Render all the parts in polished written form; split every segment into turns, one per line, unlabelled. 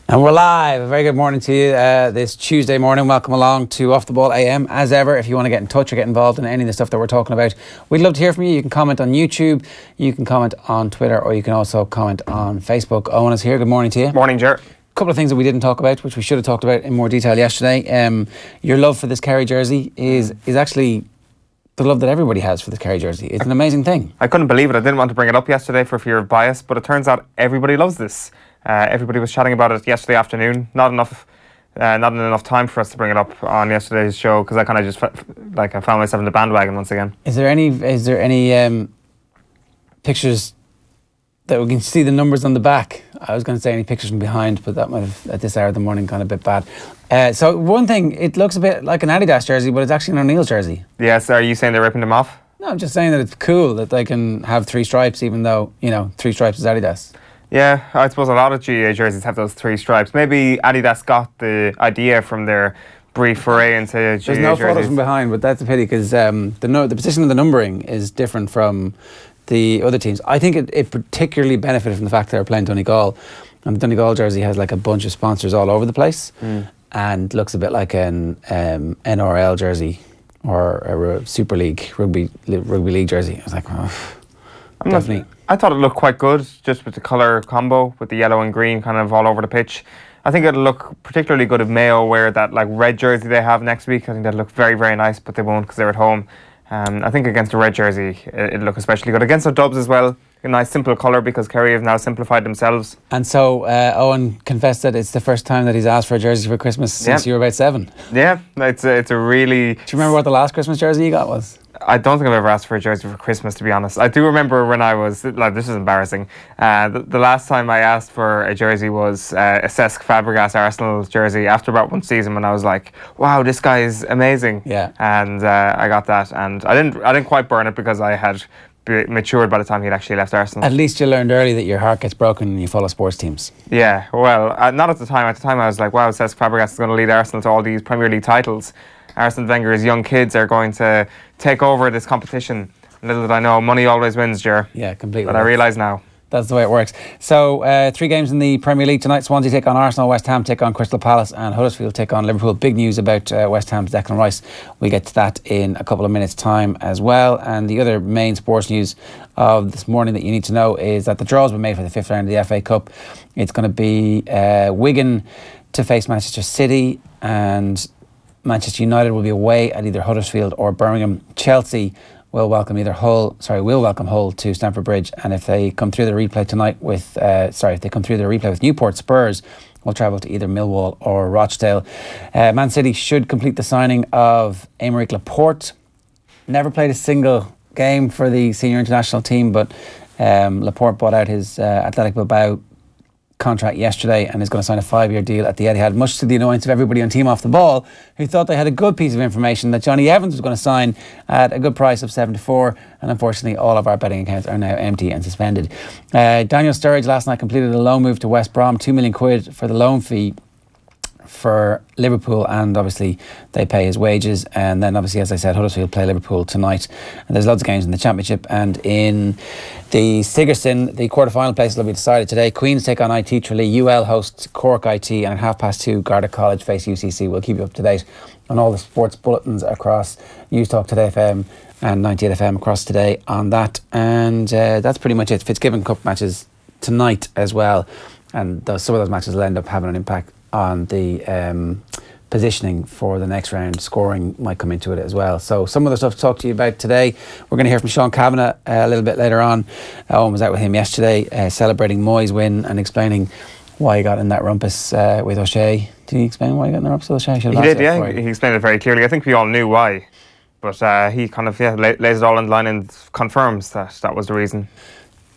And we're live. A very good morning to you this Tuesday morning. Welcome along to Off the Ball AM. As ever, if you want to get in touch or get involved in any of the stuff that we're talking about, we'd love to hear from you. You can comment on YouTube, you can comment on Twitter, or you can also comment on Facebook. Owen is here. Good morning to you.
Morning, Ger.
A couple of things that we didn't talk about, which we should have talked about in more detail yesterday. Your love for this Kerry jersey is actually the love that everybody has for the Kerry jersey. It's an amazing thing.
I couldn't believe it. I didn't want to bring it up yesterday for fear of bias, but it turns out everybody loves this. Everybody was chatting about it yesterday afternoon. Not enough time for us to bring it up on yesterday's show because I kind of just I found myself in the bandwagon once again.
Is there any pictures that we can see the numbers on the back? I was going to say any pictures from behind, but that might have at this hour of the morning gone a bit bad. So one thing, it looks a bit like an Adidas jersey, but it's actually an O'Neill's jersey.
Yes, are you saying they're ripping them off?
No, I'm just saying that it's cool that they can have three stripes, even though, you know, three stripes is Adidas.
Yeah, I suppose a lot of GAA jerseys have those three stripes. Maybe Adidas got the idea from their brief foray into GAA jerseys.
There's no photos from behind, but that's a pity because the position of the numbering is different from the other teams. I think it particularly benefited from the fact that they're playing Donegal, and the Donegal jersey has like a bunch of sponsors all over the place and looks a bit like an NRL jersey or a Super League rugby league jersey. I was like, oh, definitely.
I thought it looked quite good, just with the colour combo, with the yellow and green kind of all over the pitch. I think it'll look particularly good if Mayo wear that like red jersey they have next week. I think that'll look very, very nice, but they won't because they're at home. I think against a red jersey, it'll look especially good. Against the Dubs as well, a nice simple colour because Kerry have now simplified themselves.
And so Owen confessed that it's the first time that he's asked for a jersey for Christmas since you were about 7.
Yeah, it's a really...
Do you remember what the last Christmas jersey you got was?
I don't think I've ever asked for a jersey for Christmas, to be honest. I do remember when I was, like, this is embarrassing. The last time I asked for a jersey was a Cesc Fabregas Arsenal jersey after about one season when I was like, wow, this guy is amazing.
Yeah.
And I got that, and I didn't quite burn it because I had matured by the time he'd actually left Arsenal.
At least you learned early that your heart gets broken when you follow sports teams.
Yeah, well, not at the time. At the time I was like, wow, Cesc Fabregas is going to lead Arsenal to all these Premier League titles. Arsene Wenger's young kids are going to take over this competition. Little did I know, money always wins, Ger.
Yeah, completely.
But I realise now.
That's the way it works. So, 3 games in the Premier League tonight. Swansea take on Arsenal, West Ham take on Crystal Palace, and Huddersfield take on Liverpool. Big news about West Ham's Declan Rice. We'll get to that in a couple of minutes' time as well. And the other main sports news of this morning that you need to know is that the draws were made for the 5th round of the FA Cup. It's going to be Wigan to face Manchester City, and Manchester United will be away at either Huddersfield or Birmingham. Chelsea will welcome Hull to Stamford Bridge, and if they come through the replay tonight with Newport, Spurs will travel to either Millwall or Rochdale. Man City should complete the signing of Aymeric Laporte. Never played a single game for the senior international team, but Laporte bought out his Athletic Bilbao contract yesterday and is going to sign a 5-year deal at the Etihad, much to the annoyance of everybody on Team Off the Ball, who thought they had a good piece of information that Johnny Evans was going to sign at a good price of 74, and unfortunately all of our betting accounts are now empty and suspended. Daniel Sturridge last night completed a loan move to West Brom, £2 million for the loan fee for Liverpool, and obviously they pay his wages. And then obviously, as I said, Huddersfield play Liverpool tonight, and there's loads of games in the Championship. And in the Sigerson, the quarter-final places will be decided today. Queen's take on IT Tralee, UL hosts Cork IT, and at 2:30 Garda College face UCC. We'll keep you up to date on all the sports bulletins across News Talk Today FM and 98 FM across today on that. And that's pretty much it. Fitzgibbon Cup matches tonight as well, and some of those matches will end up having an impact on the positioning for the next round. Scoring might come into it as well. So some other stuff to talk to you about today. We're going to hear from Sean Cavanagh a little bit later on. Owen was out with him yesterday celebrating Moy's win and explaining why he got in that rumpus with O'Shea. Did he explain why he got in the rumpus with O'Shea?
He did, yeah. He explained it very clearly. I think we all knew why, but he kind of lays it all on the line and confirms that was the reason.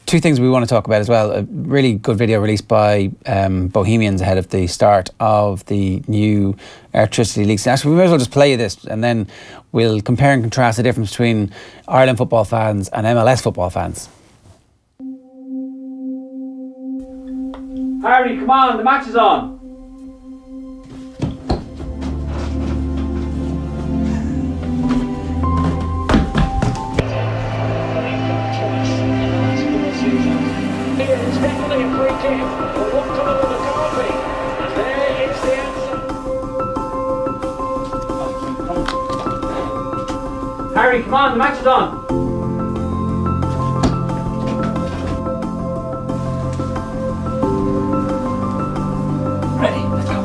2 things we want to talk about as well. A really good video released by Bohemians ahead of the start of the new electricity leaks. Actually, we may as well just play you this, and then we'll compare and contrast the difference between Ireland football fans and MLS football fans.
Harry, come on, the match is on. It's definitely a free kick. But what colour will the card be? Harry, come on, the match is on.
Ready? Let's go.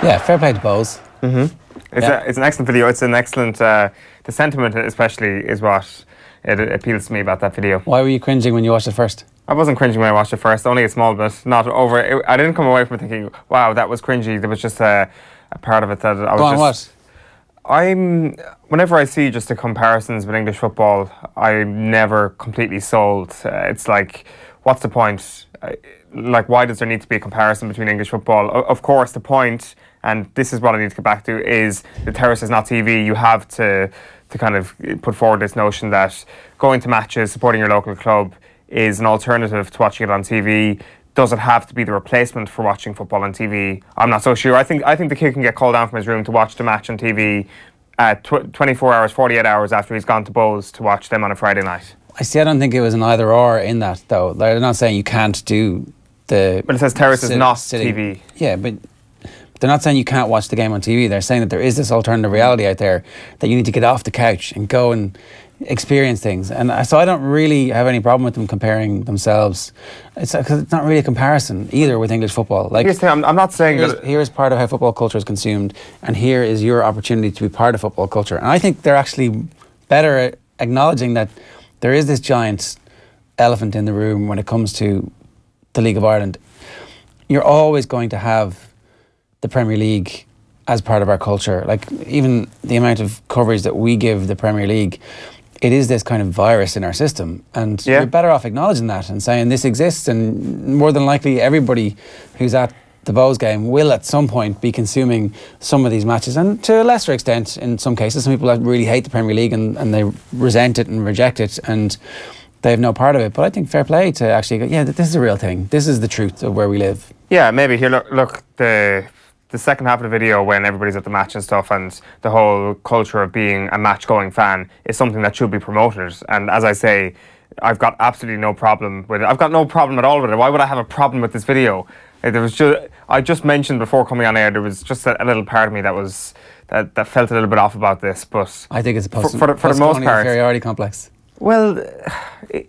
Yeah, fair play to Bowes.
It's an excellent video. It's an excellent. The sentiment, especially, is what it appeals to me about that video.
Why were you cringing when you watched it first?
I wasn't cringing when I watched it first. Only a small bit. Not over. I didn't come away from it thinking, "Wow, that was cringy." There was just a part of it that I was
Go on, what?
Whenever I see just the comparisons with English football, I'm never completely sold. It's like, what's the point? Like, why does there need to be a comparison between English football? Of course, the point, and this is what I need to get back to, is the terrace is not TV. You have to kind of put forward this notion that going to matches, supporting your local club, is an alternative to watching it on TV. Does it have to be the replacement for watching football on TV? I'm not so sure. I think the kid can get called down from his room to watch the match on TV 24 hours, 48 hours after he's gone to Bowes to watch them on a Friday night.
I don't think it was an either or in that, though. They're not saying you can't do the...
But it says terrace is not TV.
Yeah, but they're not saying you can't watch the game on TV. They're saying that there is this alternative reality out there that you need to get off the couch and go and experience things. And so I don't really have any problem with them comparing themselves. Because it's not really a comparison either with English football. Like,
here's the thing, I'm not saying that...
Here's part of how football culture is consumed, and here is your opportunity to be part of football culture. And I think they're actually better at acknowledging that there is this giant elephant in the room when it comes to the League of Ireland. You're always going to have the Premier League as part of our culture. Like, even the amount of coverage that we give the Premier League, it is this kind of virus in our system. And you're better off acknowledging that and saying this exists, and more than likely everybody who's at the Bowes game will at some point be consuming some of these matches, and to a lesser extent in some cases. Some people really hate the Premier League and they resent it and reject it and they have no part of it. But I think fair play to actually go, yeah, this is a real thing. This is the truth of where we live.
Yeah, maybe. Here, look, the second half of the video, when everybody's at the match and stuff, and the whole culture of being a match-going fan is something that should be promoted. And as I say, I've got absolutely no problem with it. I've got no problem at all with it. Why would I have a problem with this video? I just mentioned before coming on air, there was just a little part of me that felt a little bit off about this. But
I think it's a
for the most part,
inferiority complex.
Well,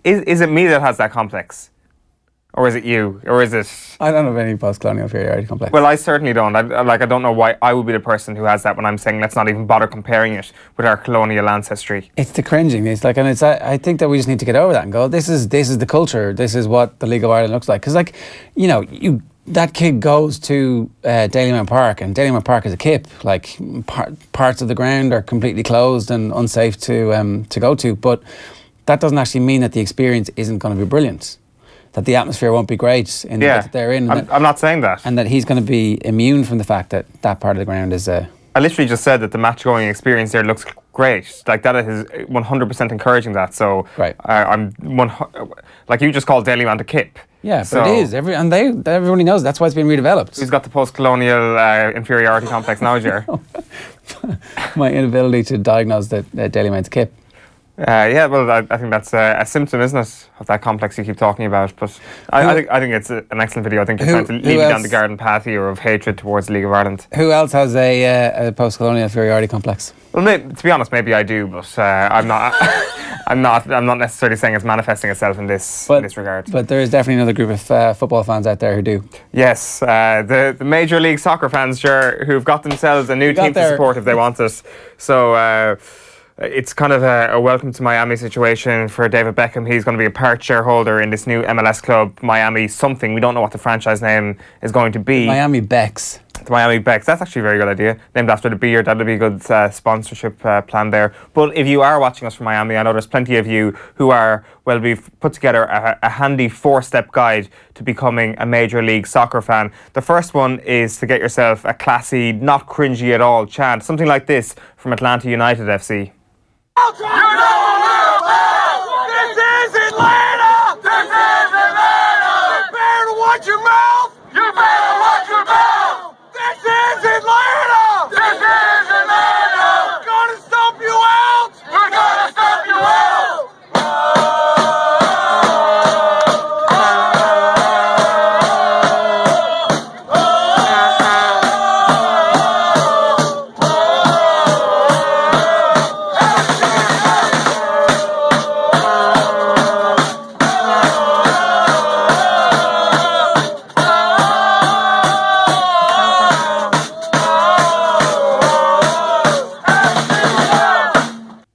is it me that has that complex? Or is it you? Or is it...
I don't have any post-colonial inferiority complex.
Well, I certainly don't. I don't know why I would be the person who has that when I'm saying let's not even bother comparing it with our colonial ancestry.
It's the cringing. It's like, and it's. I think that we just need to get over that and go, this is the culture. This is what the League of Ireland looks like. Because, like, you know, that kid goes to Dalymount Park, and Dalymount Park is a kip. Like, parts of the ground are completely closed and unsafe to go to. But that doesn't actually mean that the experience isn't going to be brilliant. That the atmosphere won't be great in the bit that they're in.
I'm not saying that.
And that he's going to be immune from the fact that that part of the ground is... I
literally just said that the match-going experience there looks great. Like, that is 100% encouraging that. So
right.
Like you just called Dalymount a kip.
Yeah, but it is. Everybody knows that's why it's been redeveloped.
Who's got the post-colonial inferiority complex now, Ger?
My inability to diagnose that Dalymount's a kip.
Yeah, well, I think that's a symptom, isn't it, of that complex you keep talking about. But I think it's an excellent video. I think you're trying to lead you down the garden path here of hatred towards the League of Ireland. Who
else has a post-colonial inferiority complex?
Well, to be honest, maybe I do, but I'm not. I'm not necessarily saying it's manifesting itself in this regard.
But there is definitely another group of football fans out there who do.
Yes, the Major League Soccer fans, Ger, who've got themselves a new team to support if they want it. So. It's kind of a welcome to Miami situation for David Beckham. He's going to be a part shareholder in this new MLS club, Miami something. We don't know what the franchise name is going to be.
Miami Becks.
The Miami Becks, that's actually a very good idea. Named after the beer, that'd be a good sponsorship plan there. But if you are watching us from Miami, I know there's plenty of you who are, well, we've put together a handy 4-step guide to becoming a Major League Soccer fan. The first one is to get yourself a classy, not cringy at all chant, something like this from Atlanta United FC.
You know what we're about! This is Atlanta! This is Atlanta! You better watch your mouth! You better watch your mouth! This is Atlanta! This is Atlanta! We're gonna stomp you out! We're gonna stomp you out!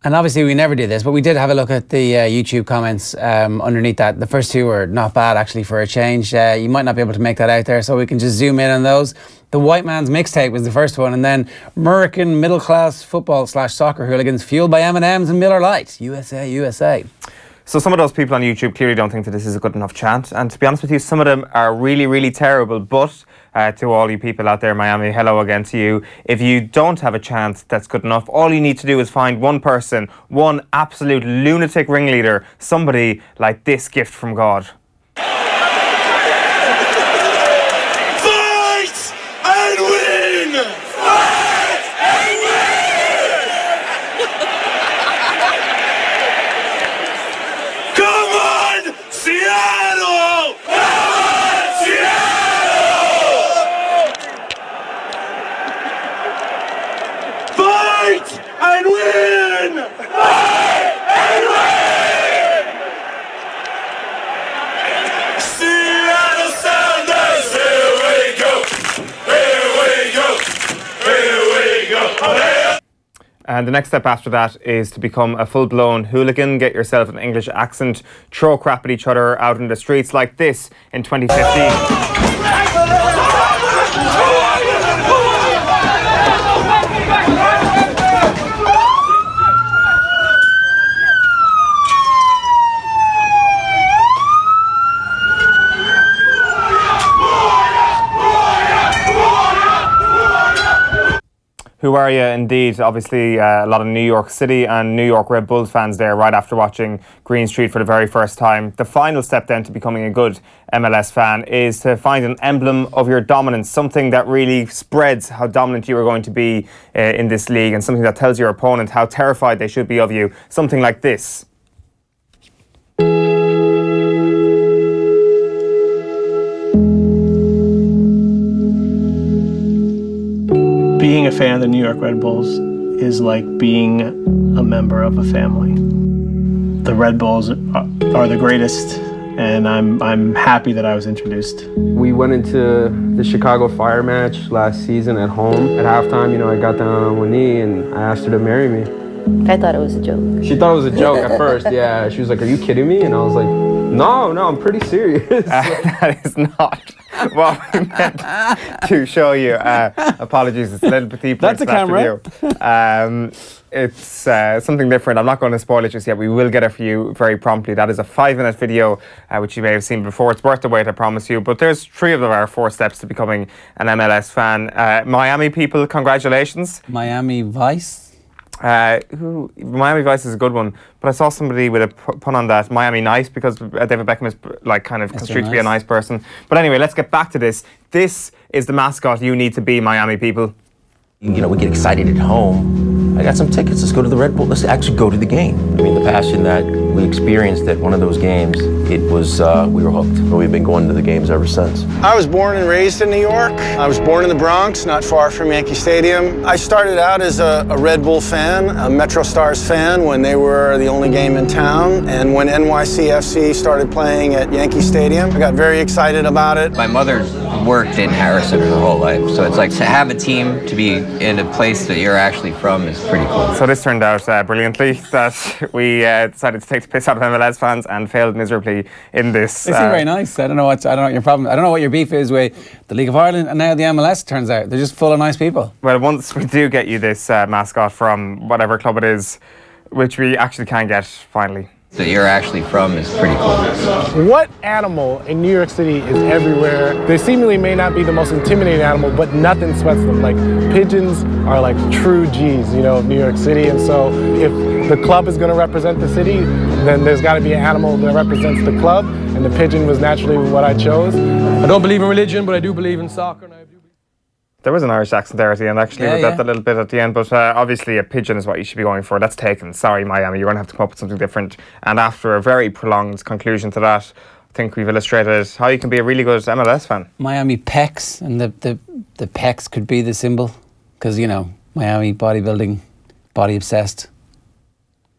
And obviously we never did this, but we did have a look at the YouTube comments underneath that. The first two were not bad actually for a change. You might not be able to make that out there, so we can just zoom in on those. The White Man's Mixtape was the first one, and then American middle class football / soccer hooligans fueled by M&M's and Miller Lite. USA, USA.
So some of those people on YouTube clearly don't think that this is a good enough chant. And to be honest with you, some of them are really, really terrible. But to all you people out there in Miami, hello again to you. If you don't have a chant that's good enough, all you need to do is find one person, one absolute lunatic ringleader, somebody like this gift from God.
Fight and win! Fight and win! Come on, Seattle! Come on, Seattle! Fight and win! Fight and win! Seattle Sounders, here we go! Here we go! Here we go!
And the next step after that is to become a full-blown hooligan, get yourself an English accent, throw crap at each other out in the streets like this in 2015. Who are you, indeed? Obviously, a lot of New York City and New York Red Bulls fans there right after watching Green Street for the very first time. The final step then to becoming a good MLS fan is to find an emblem of your dominance, something that really spreads how dominant you are going to be in this league, and something that tells your opponent how terrified they should be of you. Something like this.
Being a fan of the New York Red Bulls is like being a member of a family. The Red Bulls are the greatest, and I'm happy that I was introduced.
We went into the Chicago Fire match last season at home. At halftime, you know, I got down on one knee and I asked her to marry me.
I thought it was a joke.
She thought it was a joke at first, yeah. She was like, "Are you kidding me?" And I was like, no, I'm pretty serious.
That is not what we meant to show you. Apologies, it's a little bit deeper.
That's a camera.
It's something different. I'm not going to spoil it just yet. We will get it for you very promptly. That is a 5-minute video, which you may have seen before. It's worth the wait, I promise you. But there's 3 of our 4 steps to becoming an MLS fan. Miami people, congratulations.
Miami Vice.
Miami Vice is a good one, but I saw somebody with a pun on that, Miami Nice, because David Beckham is like kind of construed to be a nice person. But anyway, let's get back to this. This is the mascot you need to be, Miami people.
You know, we get excited at home. I got some tickets. Let's go to the Red Bull. Let's actually go to the game. I mean, the passion that we experienced at one of those games, it was, we were hooked. We've been going to the games ever since.
I was born and raised in New York. I was born in the Bronx, not far from Yankee Stadium. I started out as a Red Bull fan, a Metro Stars fan when they were the only game in town. And when NYCFC started playing at Yankee Stadium, I got very excited about it.
My mother's
worked in Harrison her whole life. So it's like to have a team, to be in a place that you're actually from is pretty cool.
So this turned out brilliantly that we decided to take the piss out of MLS fans and failed miserably in this.
They seem very nice. I don't know what your problem. I don't know what your beef is with the League of Ireland and now the MLS. Turns out they're just full of nice people.
Well, once we do get you this mascot from whatever club it is, which we actually can get finally.
That you're actually from is pretty cool.
What animal in New York City is everywhere? They seemingly may not be the most intimidating animal, but nothing sweats them. Like pigeons are like true G's, you know, of New York City. And so if the club is going to represent the city, then there's got to be an animal that represents the club. And the pigeon was naturally what I chose. I don't believe in religion, but I do believe in soccer. And
There was an Irish accent there at the end, actually, with that little bit at the end. But obviously, a pigeon is what you should be going for. That's taken. Sorry, Miami. You're going to have to come up with something different. And after a very prolonged conclusion to that, I think we've illustrated how you can be a really good MLS fan.
Miami pecs, and the pecs could be the symbol. Because, you know, Miami bodybuilding, body obsessed.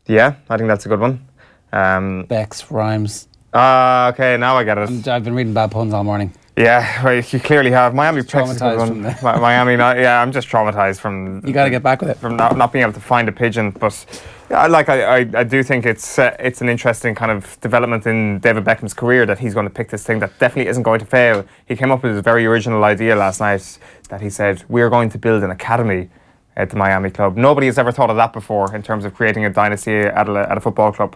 Yeah, I think that's a good one.
Bex, rhymes.
Okay, now I get it.
I've been reading bad puns all morning.
Yeah, well, you clearly have. Miami
traumatized from that.
Miami, I'm just traumatized from.
You got to get back with it.
From not being able to find a pigeon, but I do think it's an interesting kind of development in David Beckham's career that he's going to pick this thing that definitely isn't going to fail. He came up with a very original idea last night that he said we're going to build an academy at the Miami club. Nobody has ever thought of that before in terms of creating a dynasty at a football club.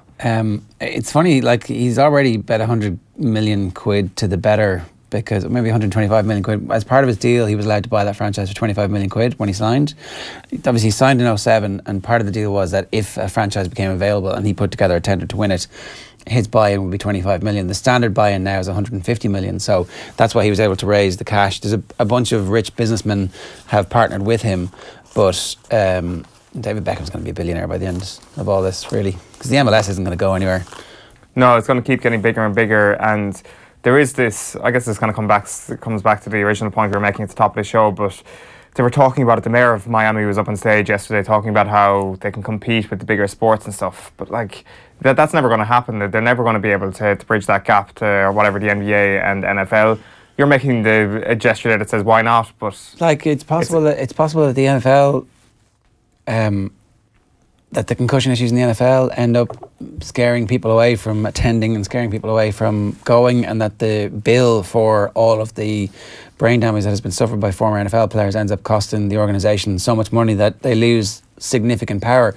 It's funny, like he's already bet 100 million quid to the better. Because maybe 125 million quid. As part of his deal, he was allowed to buy that franchise for 25 million quid when he signed. Obviously, he signed in 07, and part of the deal was that if a franchise became available and he put together a tender to win it, his buy-in would be 25 million. The standard buy-in now is 150 million. So that's why he was able to raise the cash. There's a bunch of rich businessmen have partnered with him, but David Beckham's going to be a billionaire by the end of all this, really. Because the MLS isn't going to go anywhere.
No, it's going to keep getting bigger and bigger, and there is this, I guess this kind of comes back to the original point we were making at the top of the show, but they were talking about it. The mayor of Miami was up on stage yesterday talking about how they can compete with the bigger sports and stuff. But like, that's never going to happen. They're never going to be able to bridge that gap to or whatever the NBA and NFL. You're making a gesture there that says, why not? But
like, it's possible that the NFL, that the concussion issues in the NFL end up scaring people away from attending and scaring people away from going, and that the bill for all of the brain damage that has been suffered by former NFL players ends up costing the organisation so much money that they lose significant power.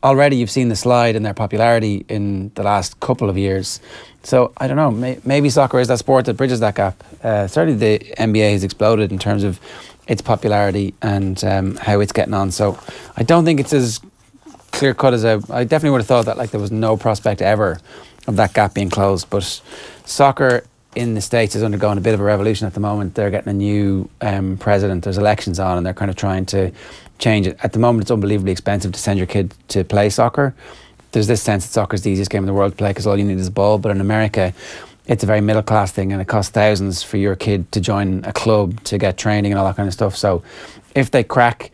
Already you've seen the slide in their popularity in the last couple of years. So I don't know, maybe soccer is that sport that bridges that gap. Certainly the NBA has exploded in terms of its popularity and how it's getting on. So I don't think it's as clear cut as I definitely would have thought that like there was no prospect ever of that gap being closed. But soccer in the States is undergoing a bit of a revolution at the moment. They're getting a new president. There's elections on, and they're kind of trying to change it. At the moment, it's unbelievably expensive to send your kid to play soccer. There's this sense that soccer is the easiest game in the world to play because all you need is a ball. But in America, it's a very middle class thing, and it costs thousands for your kid to join a club to get training and all that kind of stuff. So if they crack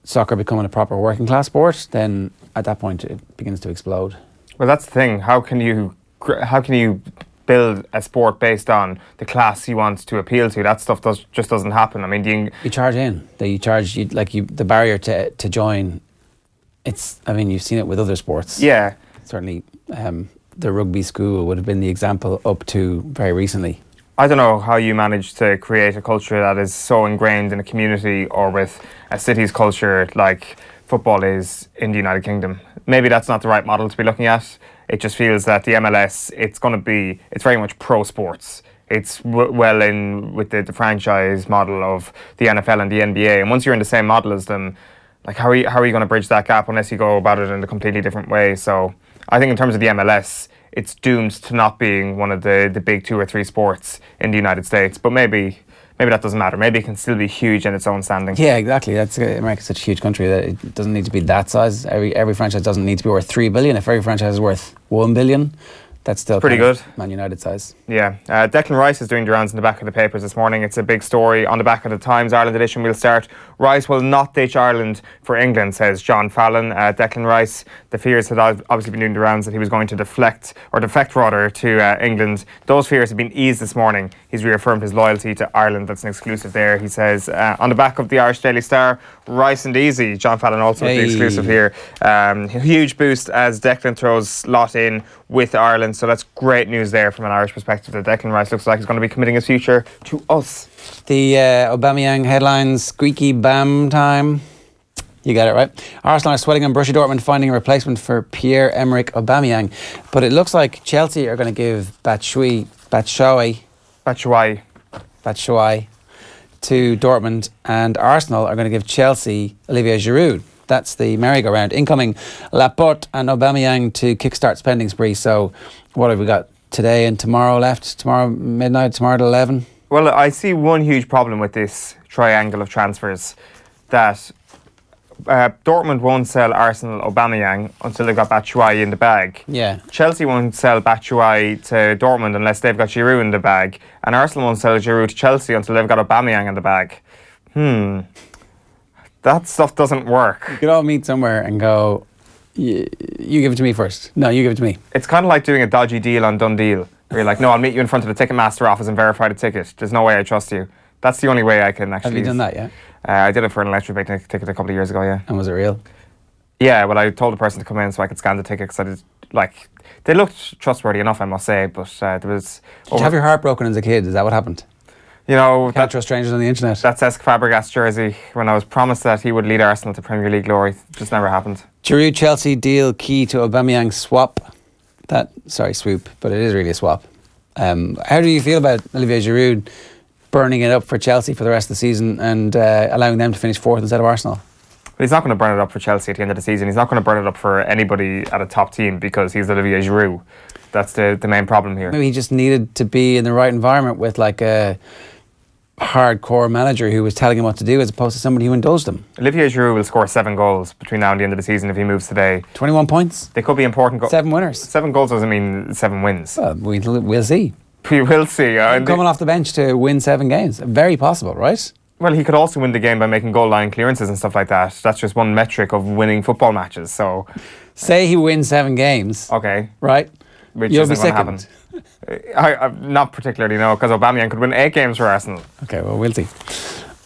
soccer becoming a proper working class sport, then at that point it begins to explode.
Well, that's the thing. How can you build a sport based on the class you want to appeal to? That stuff just doesn't happen. I mean,
you charge in. The barrier to join. You've seen it with other sports.
Yeah,
certainly. The rugby school would have been the example up to very recently.
I don't know how you manage to create a culture that is so ingrained in a community or with a city's culture like football is in the United Kingdom. Maybe that's not the right model to be looking at. It just feels that the MLS, it's very much pro sports. It's well in with the franchise model of the NFL and the NBA. And once you're in the same model as them, like how are you going to bridge that gap unless you go about it in a completely different way? So I think in terms of the MLS, it's doomed to not being one of the big 2 or 3 sports in the United States. But maybe that doesn't matter. Maybe it can still be huge in its own standing.
Yeah, exactly. America's such a huge country that it doesn't need to be that size. Every franchise doesn't need to be worth $3 billion. If every franchise is worth $1 billion, That's still
pretty good.
Man United size.
Yeah. Declan Rice is doing the rounds in the back of the papers this morning. It's a big story on the back of the Times Ireland edition. We'll start. Rice will not ditch Ireland for England, says John Fallon. Declan Rice, the fears had obviously been doing the rounds that he was going to defect to England. Those fears have been eased this morning. He's reaffirmed his loyalty to Ireland. That's an exclusive there. He says on the back of the Irish Daily Star, Rice and easy. John Fallon also with the exclusive here. Huge boost as Declan throws lot in with Ireland. So that's great news there from an Irish perspective that Declan Rice looks like he's going to be committing his future to us.
The Aubameyang headlines, squeaky bam time. You got it right. Arsenal are sweating on Borussia Dortmund finding a replacement for Pierre-Emerick Aubameyang. But it looks like Chelsea are going to give Batshuayi to Dortmund, and Arsenal are going to give Chelsea Olivier Giroud. That's the merry-go-round. Incoming Laporte and Aubameyang to kickstart spending spree. So what have we got today and tomorrow left? Tomorrow midnight, tomorrow at 11?
Well, I see one huge problem with this triangle of transfers, that Dortmund won't sell Arsenal Aubameyang until they've got Batshuayi in the bag.
Yeah.
Chelsea won't sell Batshuayi to Dortmund unless they've got Giroud in the bag. And Arsenal won't sell Giroud to Chelsea until they've got Aubameyang in the bag. That stuff doesn't work.
You could all meet somewhere and go, you give it to me first. No, you give it to me.
It's kind of like doing a dodgy deal on Done Deal, where you're like, no, I'll meet you in front of the Ticketmaster office and verify the ticket. There's no way I trust you. That's the only way I can actually...
Have you done that, yeah?
I did it for an electric bike ticket a couple of years ago, yeah.
And was it real?
Yeah, well, I told the person to come in so I could scan the ticket, because they looked trustworthy enough, I must say, but there was...
Did you have your heart broken as a kid? Is that what happened?
You know...
Can't trust strangers on the internet.
That Cesc Fabregas jersey, when I was promised that he would lead Arsenal to Premier League glory, just never happened.
Giroud Chelsea deal key to Aubameyang swap. Swoop, but it is really a swap. How do you feel about Olivier Giroud burning it up for Chelsea for the rest of the season and allowing them to finish fourth instead of Arsenal?
But he's not going to burn it up for Chelsea at the end of the season. He's not going to burn it up for anybody at a top team because he's Olivier Giroud. That's the main problem here.
Maybe he just needed to be in the right environment with like a hardcore manager who was telling him what to do as opposed to somebody who indulged him.
Olivier Giroud will score 7 goals between now and the end of the season if he moves today.
21 points?
They could be important goals.
7 winners.
7 goals doesn't mean 7 wins.
Well, we'll see.
We will see.
Coming off the bench to win 7 games. Very possible, right?
Well, he could also win the game by making goal line clearances and stuff like that. That's just one metric of winning football matches. So,
say he wins 7 games.
Okay.
Right?
Which
You'll be
isn't going to happen. I not particularly, no, because Aubameyang could win 8 games for Arsenal.
Okay, well, we'll see.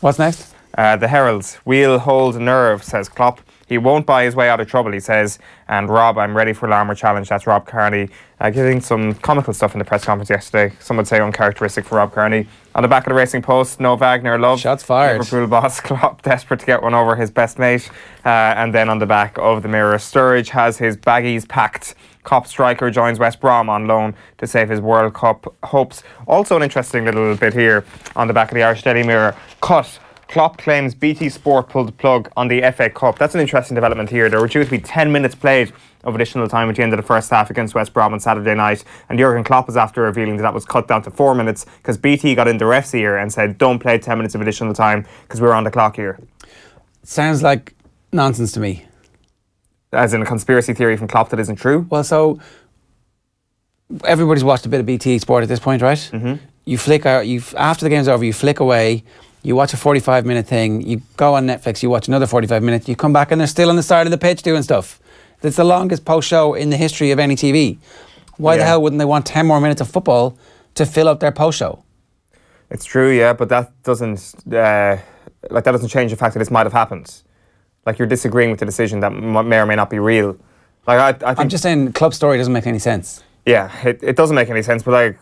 What's next?
The Heralds. We'll hold nerve, says Klopp. He won't buy his way out of trouble, he says. And Rob, I'm ready for Larmour challenge. That's Rob Kearney giving some comical stuff in the press conference yesterday. Some would say uncharacteristic for Rob Kearney. On the back of the Racing Post, no Wagner love.
Shots fired.
Liverpool boss Klopp desperate to get one over his best mate. And then on the back of the Mirror, Sturridge has his baggies packed. Klopp striker joins West Brom on loan to save his World Cup hopes. Also an interesting little bit here on the back of the Irish Daily Mirror. Cut. Klopp claims BT Sport pulled the plug on the FA Cup. That's an interesting development here. There were due to be 10 minutes played of additional time at the end of the first half against West Brom on Saturday night, and Jurgen Klopp was after revealing that was cut down to 4 minutes because BT got in the ref's ear and said don't play 10 minutes of additional time because we're on the clock here.
Sounds like nonsense to me.
As in a conspiracy theory from Klopp that isn't true?
Well, so everybody's watched a bit of BT Sport at this point, right?
Mm-hmm.
You flick out, after the game's over, you flick away, you watch a 45-minute thing, you go on Netflix, you watch another 45 minutes, you come back and they're still on the side of the pitch doing stuff. It's the longest post-show in the history of any TV. Why the hell wouldn't they want 10 more minutes of football to fill up their post-show?
It's true, yeah, but that doesn't change the fact that this might have happened. Like, you're disagreeing with the decision that may or may not be real. Like, I think
I'm just saying, club story doesn't make any sense.
Yeah, it doesn't make any sense, but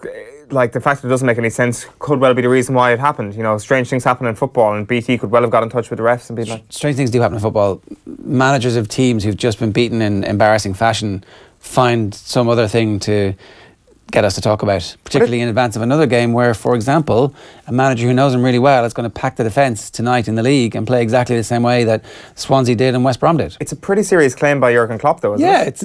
like the fact that it doesn't make any sense could well be the reason why it happened. You know, strange things happen in football, and BT could well have got in touch with the refs and been like...
Strange things do happen in football. Managers of teams who've just been beaten in embarrassing fashion find some other thing to get us to talk about, particularly in advance of another game where, for example, a manager who knows him really well is going to pack the defence tonight in the league and play exactly the same way that Swansea did and West Brom did.
It's a pretty serious claim by Jurgen Klopp, though, isn't it?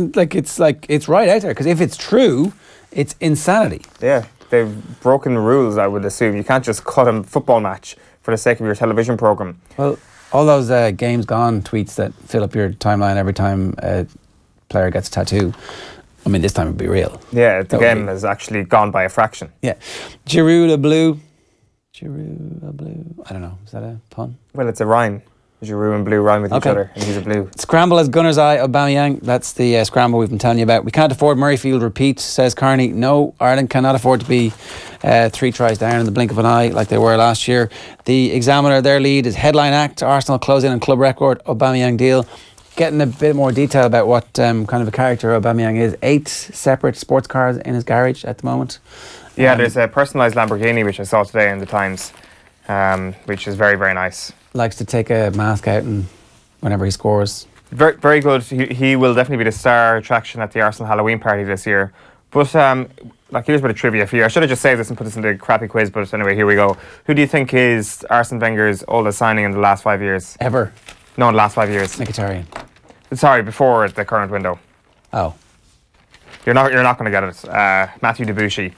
It's right out there, because if it's true, it's insanity.
Yeah, they've broken the rules, I would assume. You can't just cut a football match for the sake of your television programme.
Well, all those games gone tweets that fill up your timeline every time a player gets a tattoo. I mean, this time it'd be real.
Yeah, the game has actually gone by a fraction.
Yeah. Giroud a blue. Giroud a blue. I don't know. Is that a pun?
Well, it's a rhyme. Giroud and blue rhyme with each other, and he's a blue.
Scramble as Gunner's Eye, Aubameyang. That's the scramble we've been telling you about. We can't afford Murrayfield repeat, says Kearney. No, Ireland cannot afford to be 3 tries down in the blink of an eye like they were last year. The Examiner, their lead is headline act, Arsenal close in on club record, Aubameyang deal. Getting a bit more detail about what kind of a character Aubameyang is. 8 separate sports cars in his garage at the moment.
Yeah, there's a personalised Lamborghini which I saw today in the Times, which is very, very nice. Likes
to take a mask out and whenever he scores.
Very, very good. He will definitely be the star attraction at the Arsenal Halloween party this year. But here's a bit of trivia for you. I should have just saved this and put this in the crappy quiz, but anyway, here we go. Who do you think is Arsene Wenger's oldest signing in the last 5 years?
Ever?
No, in the last 5 years.
Mkhitaryan.
Sorry, before the current window.
Oh.
You're not going to get it. Matthew Debussy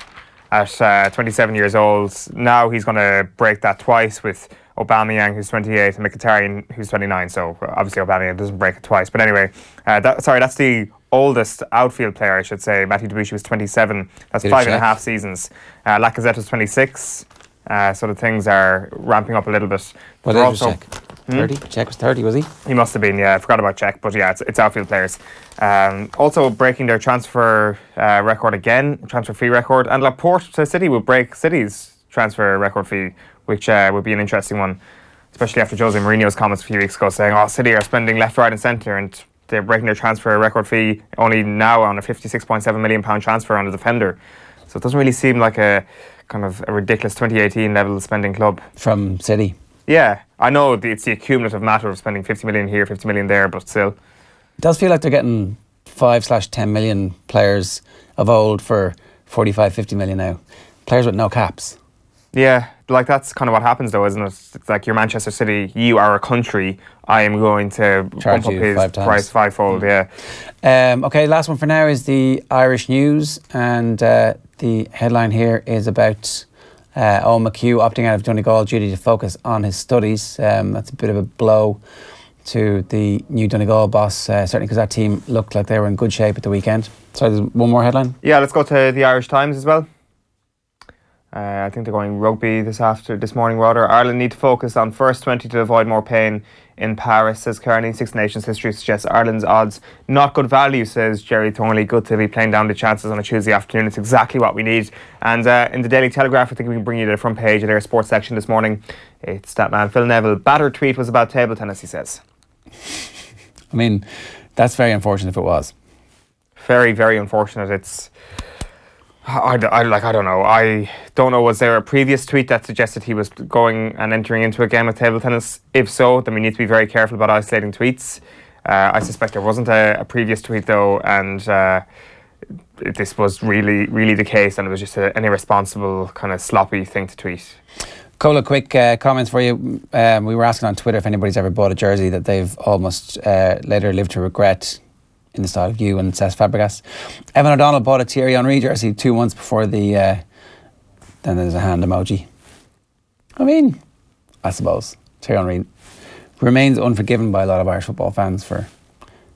at 27 years old. Now he's going to break that twice with Aubameyang, who's 28, and Mkhitaryan, who's 29. So obviously Aubameyang doesn't break it twice. But anyway, that's the oldest outfield player, I should say. Matthew Debussy was 27. That's 5.5 seasons. Lacazette was 26. So the things are ramping up a little bit.
What age was Czech? 30? Czech was 30, was he?
He must have been, yeah. I forgot about Czech, but yeah, it's outfield players. Also breaking their transfer record again, transfer fee record. And Laporte to City will break City's transfer record fee, which would be an interesting one, especially after Jose Mourinho's comments a few weeks ago saying, City are spending left, right and centre and they're breaking their transfer record fee only now on a £56.7 million transfer on a defender. So it doesn't really seem like a kind of a ridiculous 2018 level spending club.
From City?
Yeah, I know it's the accumulative matter of spending 50 million here, 50 million there, but still.
It does feel like they're getting 5/10 million players of old for 45, 50 million now. Players with no caps.
Yeah, like that's kind of what happens though, isn't it? It's like you're Manchester City, you are a country, I am going to
charge
bump up
you
his price fivefold, yeah.
Okay, last one for now is the Irish News, and the headline here is about Owen McHugh opting out of Donegal due to focus on his studies. That's a bit of a blow to the new Donegal boss, certainly because that team looked like they were in good shape at the weekend. So there's one more headline?
Yeah, let's go to the Irish Times as well. I think they're going rugby this morning rather. Ireland need to focus on first 20 to avoid more pain in Paris, says Kearney. Six Nations history suggests Ireland's odds not good value, says Jerry Thornley. Good to be playing down the chances on a Tuesday afternoon. It's exactly what we need. And in the Daily Telegraph, I think we can bring you to the front page of their sports section this morning. It's that man Phil Neville. Battered tweet was about table tennis, he says.
I mean, that's very unfortunate if it was.
Very, very unfortunate. It's... I don't know. I don't know. Was there a previous tweet that suggested he was going and entering into a game of table tennis? If so, then we need to be very careful about isolating tweets. I suspect there wasn't a previous tweet though, and this was really, really the case, and it was just an irresponsible, kind of sloppy thing to tweet.
Couple of quick comments for you. We were asking on Twitter if anybody's ever bought a jersey that they've almost later lived to regret, in the style of you and Cesc Fabregas. Evan O'Donnell bought a Thierry Henry jersey 2 months before the... then there's a hand emoji. I mean, I suppose Thierry Henry remains unforgiven by a lot of Irish football fans for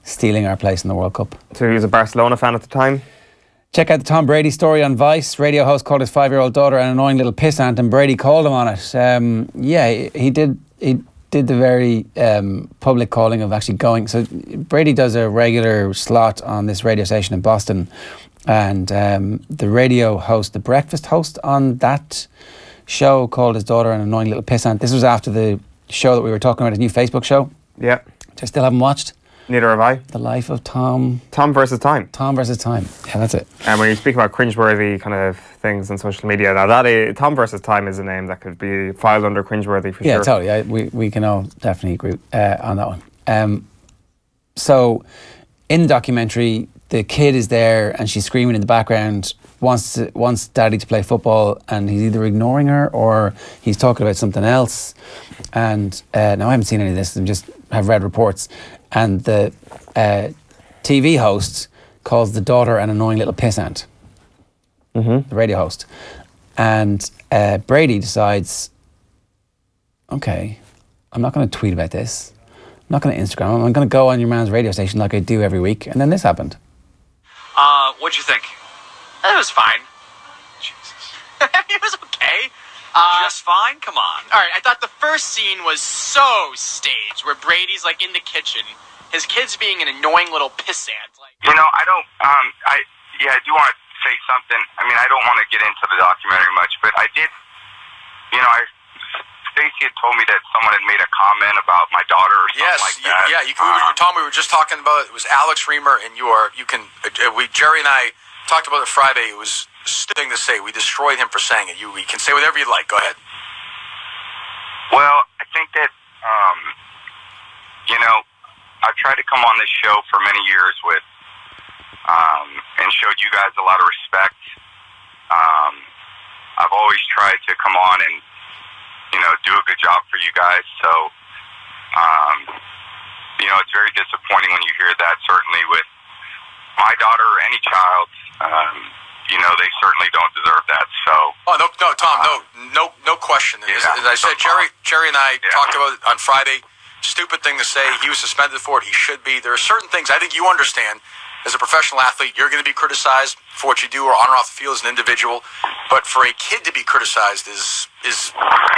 stealing our place in the World Cup.
So he was a Barcelona fan at the time?
Check out the Tom Brady story on Vice. Radio host called his 5-year-old daughter an annoying little pissant, and Brady called him on it. Yeah, he did the very public calling of actually going. So Brady does a regular slot on this radio station in Boston, and the radio host, the breakfast host on that show, called his daughter an annoying little pissant. This was after the show that we were talking about, his new Facebook show.
Yeah.
Which I still haven't watched.
Neither have I.
The Life of Tom.
Tom versus Time.
Tom versus Time. Yeah, that's it.
And when you speak about cringeworthy kind of things on social media, now Tom versus Time is a name that could be filed under cringeworthy for sure.
Yeah, totally. Yeah, we can all definitely agree on that one. So, in the documentary, the kid is there and she's screaming in the background, wants daddy to play football, and he's either ignoring her or he's talking about something else. And now I haven't seen any of this, I just have read reports. And the TV host calls the daughter an annoying little pissant. The radio host. And Brady decides, okay, I'm not going to tweet about this. I'm not going to Instagram. I'm going to go on your man's radio station like I do every week. And then this happened.
What'd you think?
It was fine.
Jesus.
It was okay.
Just fine? Come on.
All right, I thought the first scene was so staged, where Brady's like in the kitchen, his kid's being an annoying little pissant. Like,
I don't. I do want to say something. I mean, I don't want to get into the documentary much, but I did. Stacey had told me that someone had made a comment about my daughter or something like that.
Tom, we were just talking about it. It was Alex Reimer and Jerry and I talked about it Friday. It was a thing to say. We destroyed him for saying it. You can say whatever you like. Go ahead.
Well, I think that, I've tried to come on this show for many years with, and showed you guys a lot of respect. I've always tried to come on and, do a good job for you guys. So, it's very disappointing when you hear that, certainly with my daughter or any child. They certainly don't deserve that. So.
Oh no, Tom, no question. As I said, Jerry and I talked about it on Friday. Stupid thing to say. He was suspended for it. He should be. There are certain things I think you understand. As a professional athlete, you're going to be criticized for what you do or on or off the field as an individual. But for a kid to be criticized is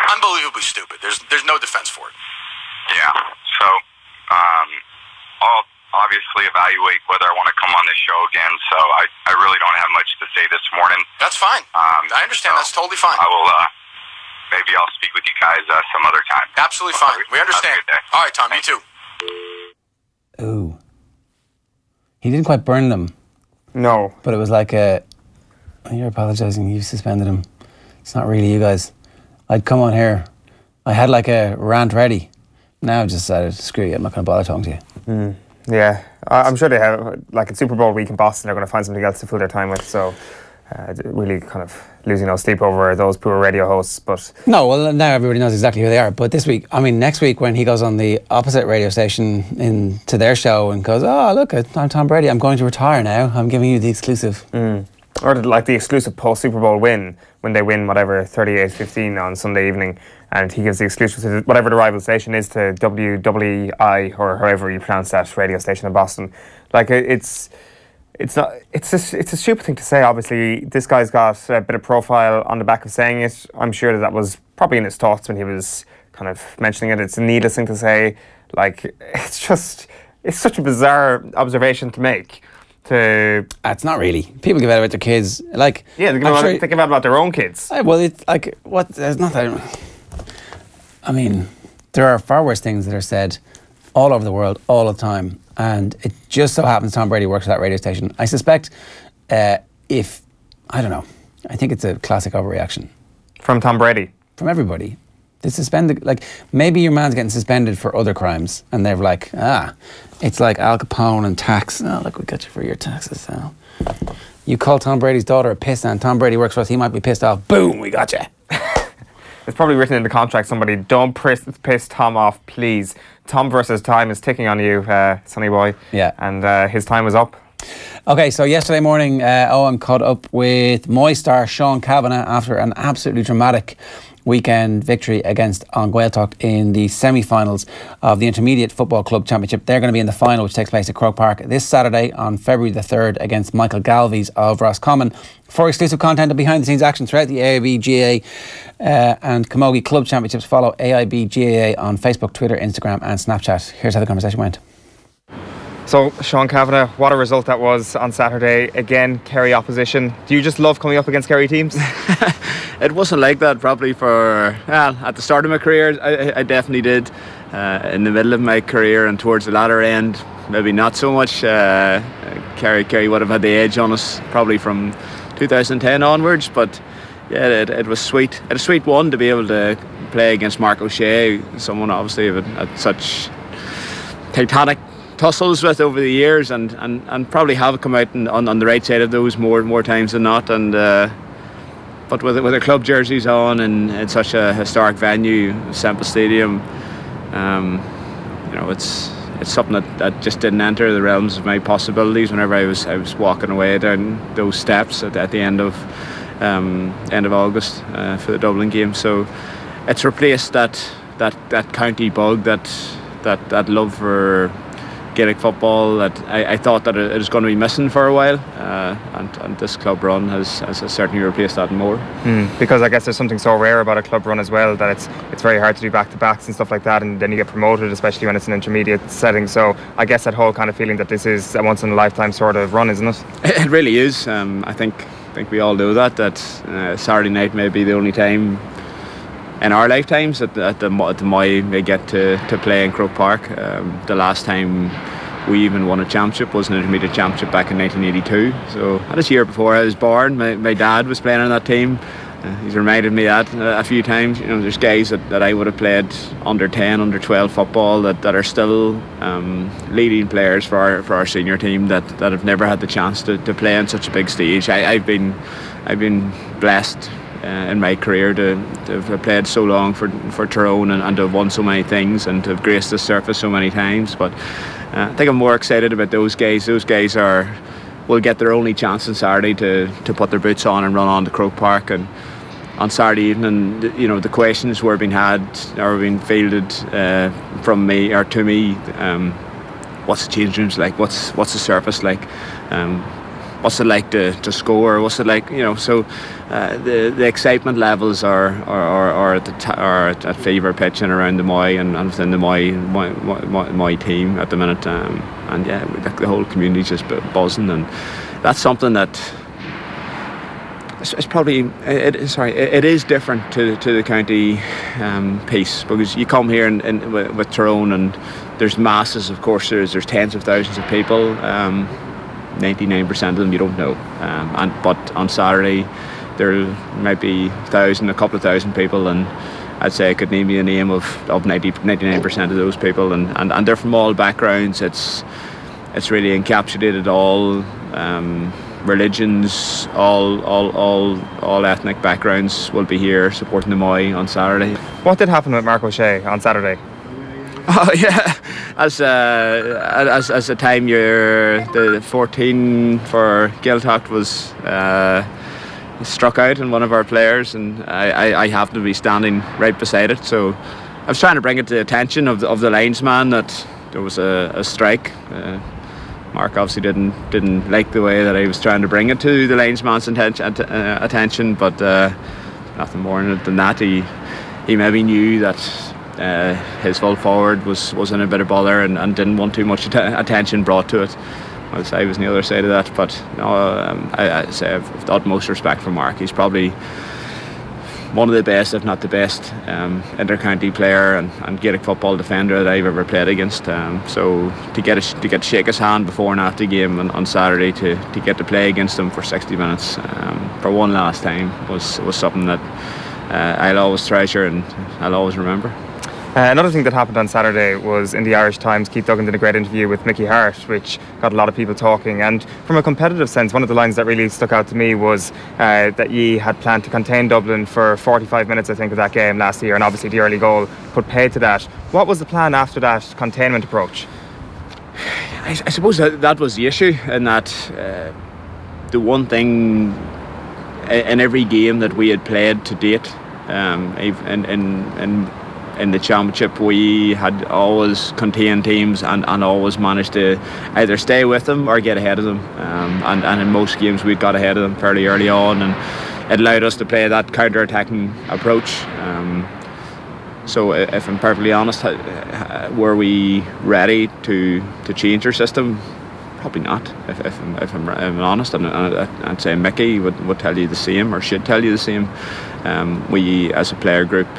unbelievably stupid. There's no defense for it.
Yeah. So I'll obviously evaluate whether I want to come on this show again. So I really don't have much to say this morning.
That's fine. I understand. That's totally fine.
I will. Maybe I'll speak with you guys some other time.
Absolutely fine. We understand. All right, Tom. You too.
Ooh. He didn't quite burn them.
No.
But it was like you're apologising, you suspended him. It's not really you guys. I'd come on here. I had like a rant ready. Now I've just decided, screw you, I'm not going to bother talking to you.
Yeah. I'm sure they have, like in Super Bowl week in Boston, they're going to find something else to fill their time with. So really kind of losing no sleep over those poor radio hosts. But
no, well, now everybody knows exactly who they are. But this week, next week when he goes on the opposite radio station into their show and goes, oh, look, I'm Tom Brady, I'm going to retire now, I'm giving you the exclusive.
Or like the exclusive post-Super Bowl win, when they win whatever 38-15 on Sunday evening, and he gives the exclusive to whatever the rival station is to WWI, or however you pronounce that radio station in Boston. Like it's a stupid thing to say. Obviously, this guy's got a bit of profile on the back of saying it. I'm sure that was probably in his thoughts when he was kind of mentioning it. It's a needless thing to say. Like, it's such a bizarre observation to make.
It's not really. People give out about their kids. Like,
yeah, they give out about their own kids.
Well, it's like, what? There's not that. I mean, there are far worse things that are said all over the world, all the time. And it just so happens Tom Brady works at that radio station. I suspect I don't know, I think it's a classic overreaction.
From Tom Brady?
From everybody. They suspended, like, maybe your man's getting suspended for other crimes and they're like, it's like Al Capone and tax. Oh, look, we got you for your taxes now. You call Tom Brady's daughter a pissant, Tom Brady works for us, he might be pissed off. Boom, we got you.
It's probably written in the contract, somebody, don't piss Tom off, please. Tom versus time is ticking on you, sonny boy.
Yeah.
And his time is up.
Okay, so yesterday morning, Owen caught up with Moy star Sean Cavanagh after an absolutely dramatic weekend victory against An Gaeltacht in the semi-finals of the Intermediate Football Club Championship. They're going to be in the final, which takes place at Croke Park this Saturday on February the 3rd against Michael Galvey's of Roscommon. For exclusive content and behind-the-scenes action throughout the AIB GAA and Camogie Club Championships, follow AIB GAA on Facebook, Twitter, Instagram and Snapchat. Here's how the conversation went.
So, Sean Cavanagh, what a result that was on Saturday. Again, Kerry opposition. Do you just love coming up against Kerry teams?
It wasn't like that probably at the start of my career. I definitely did. In the middle of my career and towards the latter end, maybe not so much. Kerry would have had the edge on us probably from 2010 onwards, but yeah, it was sweet. It was a sweet one to be able to play against Mark O'Shea, someone obviously had such titanic tussles with over the years, and probably have come out on the right side of those more times than not. And but with their club jerseys on and in such a historic venue, Semple Stadium, it's something that just didn't enter the realms of my possibilities whenever I was walking away down those steps at the end of August for the Dublin game. So it's replaced that county bug, that love for Gaelic football that I thought that it was going to be missing for a while, and this club run has certainly replaced that more.
Because I guess there's something so rare about a club run as well, that it's very hard to do back-to-backs and stuff like that, and then you get promoted, especially when it's an intermediate setting. So I guess that whole kind of feeling that this is a once-in-a-lifetime sort of run, isn't it?
It really is. I think we all know that Saturday night may be the only time in our lifetimes that the Moy may get to play in Croke Park. The last time we even won a championship was an intermediate championship back in 1982. So this year before I was born, my dad was playing on that team. He's reminded me that a few times. You know, there's guys that I would have played under 10, under 12 football that are still leading players for our senior team that have never had the chance to play on such a big stage. I've been blessed in my career to have played so long for Tyrone and to have won so many things and to have graced the surface so many times. But I think I'm more excited about those guys. Those guys will get their only chance on Saturday to put their boots on and run on to Croke Park. And on Saturday evening, you know, the questions were being had or being fielded from me or to me. What's the change rooms like? What's the surface like? What's it like to score? What's it like, you know? So the excitement levels are at fever pitch and around the Moy and within the Moy team at the minute. And yeah, the whole community's just buzzing, and that's something that it's probably it is different to the county piece, because you come here and with Tyrone and there's masses, of course, there's tens of thousands of people. 99% of them you don't know, but on Saturday there might be a couple of thousand people, and I'd say I could name you a name of 99% of those people, and they're from all backgrounds. It's really encapsulated all religions, all ethnic backgrounds will be here supporting the Moy on Saturday.
What did happen with Mark O'Shea on Saturday?
Oh yeah, as the time the 14 for Gaeltacht was struck out in one of our players, and I happened to be standing right beside it. So I was trying to bring it to the attention of the linesman that there was a strike. Mark obviously didn't like the way that I was trying to bring it to the linesman's attention, but nothing more than that. He maybe knew that his full forward was in a bit of bother and didn't want too much attention brought to it. I was on the other side of that, but no, I say I've the utmost respect for Mark. He's probably one of the best, if not the best, inter-county player and Gaelic football defender that I've ever played against. So to get to shake his hand before and after the game on Saturday, to get to play against him for 60 minutes for one last time was something that I'll always treasure and I'll always remember.
Another thing that happened on Saturday was in the Irish Times, Keith Duggan did a great interview with Mickey Harte, which got a lot of people talking. And from a competitive sense, one of the lines that really stuck out to me was that ye had planned to contain Dublin for 45 minutes, I think, of that game last year, and obviously the early goal put paid to that. What was the plan after that containment approach?
I suppose that was the issue, and that the one thing in every game that we had played to date, in the championship, we had always contained teams and always managed to either stay with them or get ahead of them, and in most games we got ahead of them fairly early on, and it allowed us to play that counter-attacking approach. So if I'm perfectly honest, were we ready to change our system? Probably not. If I'm honest, and I'd say Mickey would tell you the same, or should tell you the same. We, as a player group,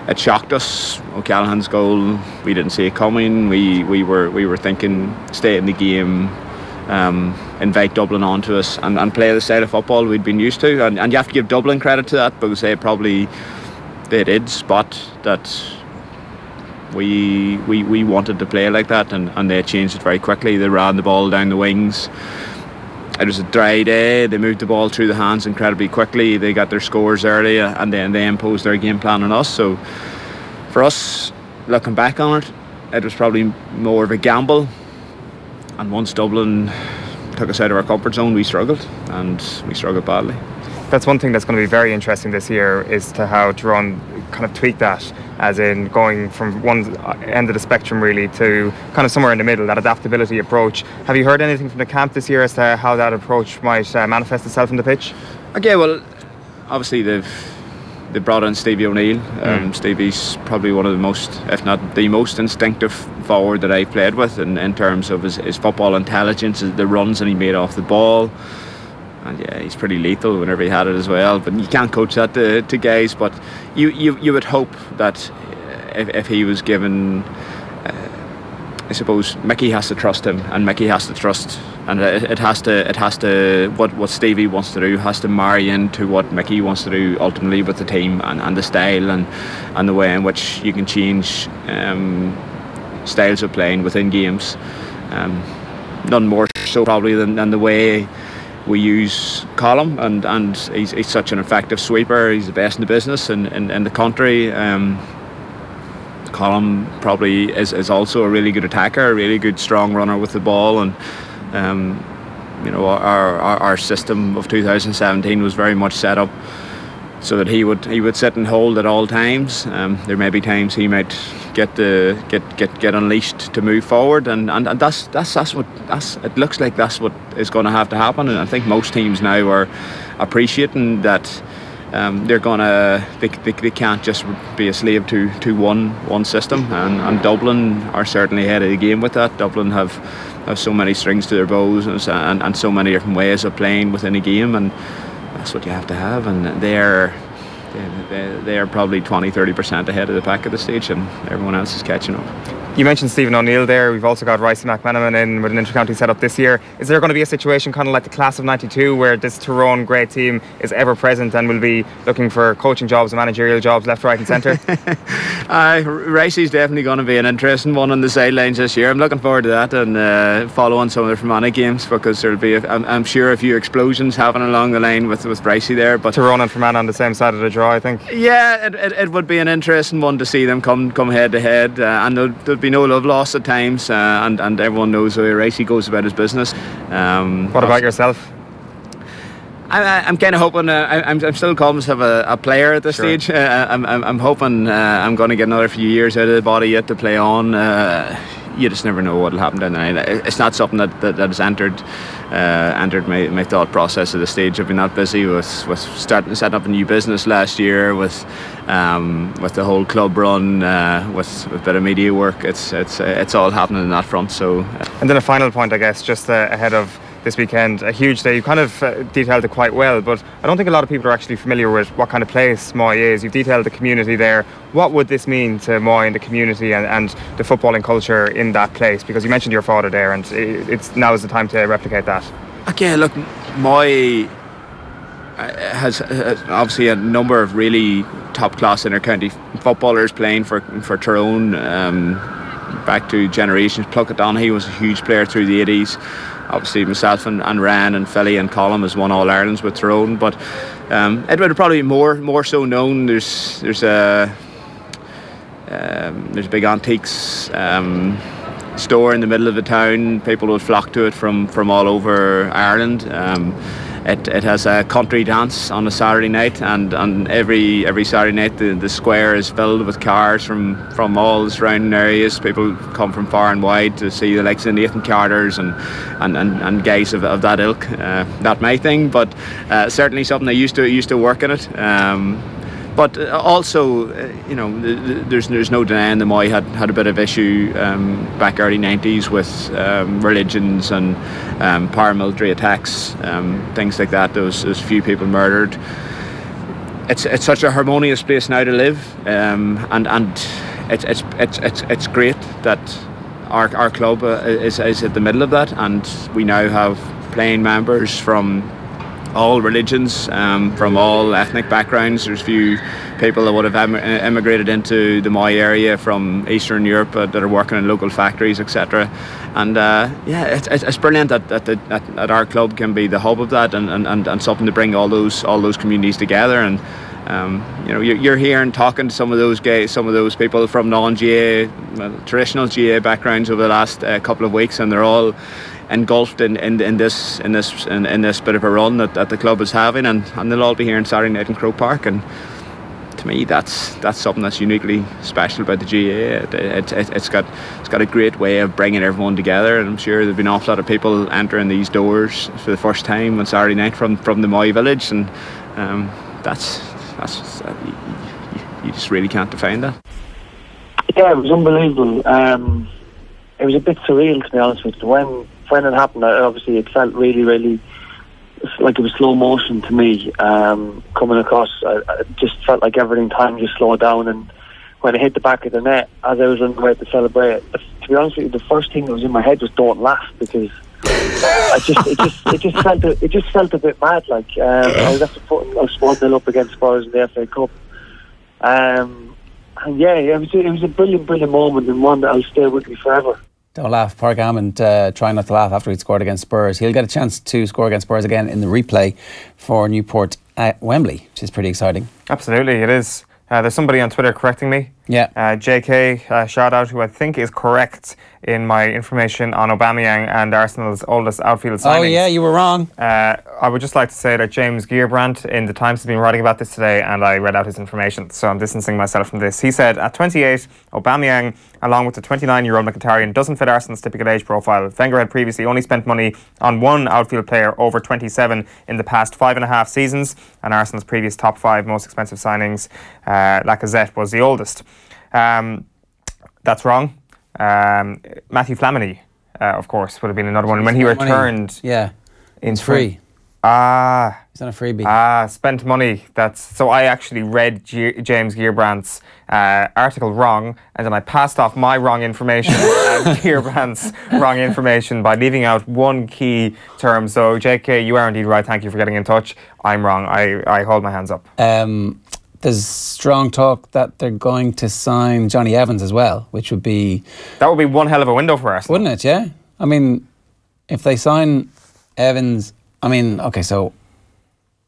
it shocked us. O'Callaghan's goal, we didn't see it coming. We were thinking, stay in the game, invite Dublin onto us, and play the style of football we'd been used to. And you have to give Dublin credit to that, because they did spot that we wanted to play like that, and they changed it very quickly. They ran the ball down the wings. It was a dry day. They moved the ball through the hands incredibly quickly. They got their scores early, and then they imposed their game plan on us. So for us, looking back on it, it was probably more of a gamble. And once Dublin took us out of our comfort zone, we struggled, and we struggled badly.
That's one thing that's going to be very interesting this year, is to how Tyrone kind of tweak that, as in going from one end of the spectrum really to kind of somewhere in the middle, that adaptability approach. Have you heard anything from the camp this year as to how that approach might manifest itself on the pitch?
Okay, well, obviously they brought in Stevie O'Neill. Stevie's probably one of the most, if not the most instinctive forward that I've played with in terms of his football intelligence, the runs that he made off the ball. And yeah, he's pretty lethal whenever he had it as well. But you can't coach that to guys. But you would hope that if he was given, I suppose Mickey has to trust him, and Mickey has to trust, and it has to what Stevie wants to do has to marry into what Mickey wants to do ultimately with the team, and the style and the way in which you can change styles of playing within games. None more so probably than the way we use Colm, and he's such an effective sweeper. He's the best in the business in the country. Colm probably is also a really good attacker, a really good strong runner with the ball, and you know, our system of 2017 was very much set up so that he would sit and hold at all times. There may be times he might get unleashed to move forward, and that's what it looks like. That's what is going to have to happen, and I think most teams now are appreciating that. They can't just be a slave to one system, and Dublin are certainly ahead of the game with that. Dublin have so many strings to their bows, and so many different ways of playing within a game, and that's what you have to have. And they're probably 20-30% ahead of the pack at this stage, and everyone else is catching up.
You mentioned Stephen O'Neill there. We've also got Rice and McManaman in with an inter-county setup this year. Is there going to be a situation kind of like the class of '92 where this Tyrone great team is ever present and will be looking for coaching jobs and managerial jobs left, right and centre?
Ricey's definitely going to be an interesting one on the sidelines this year. I'm looking forward to that, and following some of the Fermanagh games, because there'll be I'm sure a few explosions happening along the line with Ricey there. But
Tyrone and Fermanagh on the same side of the draw, I think.
Yeah, it would be an interesting one to see them come head to head, and there'll be no love lost at times, and everyone knows how Ricey goes about his business.
What about yourself?
I'm kind of hoping. I'm still calling myself a player at this stage. I'm hoping I'm going to get another few years out of the body yet to play on. You just never know what will happen down the line. It's not something that has entered my thought process at this stage. I've been that busy with setting up a new business last year, with the whole club run, with a bit of media work. It's all happening in that front. So,
and then a final point, I guess, just ahead of this weekend, a huge day. You kind of detailed it quite well, but I don't think a lot of people are actually familiar with what kind of place Moy is. You've detailed the community there. What would this mean to Moy and the community and the footballing culture in that place? Because you mentioned your father there, and now is the time to replicate that.
Okay, look, Moy has obviously a number of really top-class inter-county footballers playing for Tyrone, back to generations. Plunkett Donaghy was a huge player through the 80s. Obviously myself and Ryan and Philly and Colm has won All Irelands with Tyrone, but it would probably be more so known. There's a big antiques store in the middle of the town. People would flock to it from all over Ireland. It has a country dance on a Saturday night, and every Saturday night the square is filled with cars from all the surrounding areas. People come from far and wide to see the likes of Nathan Carters and guys of that ilk. Not my thing, but certainly something I used to work in it. But also, you know, there's no denying the Moy had a bit of issue back early 90s with religions and paramilitary attacks, things like that. There was a few people murdered. It's such a harmonious place now to live, and it's great that our club is at the middle of that, and we now have playing members from all religions, from all ethnic backgrounds. There's a few people that would have emigrated into the Moy area from Eastern Europe that are working in local factories, etc. And yeah, it's brilliant that our club can be the hub of that, and something to bring all those communities together. And you know, you're here and talking to some of those guys, some of those people from non-GAA, traditional GAA backgrounds over the last couple of weeks, and they're all engulfed in this bit of a run that the club is having, and they'll all be here on Saturday night in Croke Park. And to me, that's something that's uniquely special about the GAA. It's got a great way of bringing everyone together, and I'm sure there've been an awful lot of people entering these doors for the first time on Saturday night from the Moy village, and that's you just really can't define that.
Yeah, it was unbelievable. It was a bit surreal, to be honest with you. When it happened, obviously it felt really, really like it was slow motion to me. Coming across, I just felt like time just slowed down. And when it hit the back of the net, as I was on the way to celebrate, to be honest with you, the first thing that was in my head was "Don't laugh," because it just felt a bit mad. Like I was 1-0 up against Spurs in the FA Cup. And yeah, it was a brilliant moment, and one that'll stay with me forever.
Don't laugh. Padraig Amond trying not to laugh after he'd scored against Spurs. He'll get a chance to score against Spurs again in the replay for Newport at Wembley, which is pretty exciting.
Absolutely, it is. There's somebody on Twitter correcting me.
Yeah.
JK, shout out, who I think is correct in my information on Aubameyang and Arsenal's oldest outfield signings.
Oh yeah, you were wrong.
I would just like to say that James Gearbrandt in the Times has been writing about this today, and I read out his information, so I'm distancing myself from this. He said, at 28, Aubameyang, along with the 29-year-old Mkhitaryan, doesn't fit Arsenal's typical age profile. Wenger had previously only spent money on one outfield player over 27 in the past 5.5 seasons, and Arsenal's previous top 5 most expensive signings, Lacazette was the oldest. That's wrong. Matthew Flamini, of course, would have been another one. When he returned,
it's free. He's on a freebie.
Spent money. So I actually read James Gearbrandt's article wrong, and then I passed off my wrong information and Gearbrandt's wrong information by leaving out one key term. So JK, you are indeed right. Thank you for getting in touch. I'm wrong. I hold my hands up.
There's strong talk that they're going to sign Johnny Evans as well, which would be...
That would be one hell of a window for us.
Wouldn't it, yeah? I mean, if they sign Evans... I mean, okay, so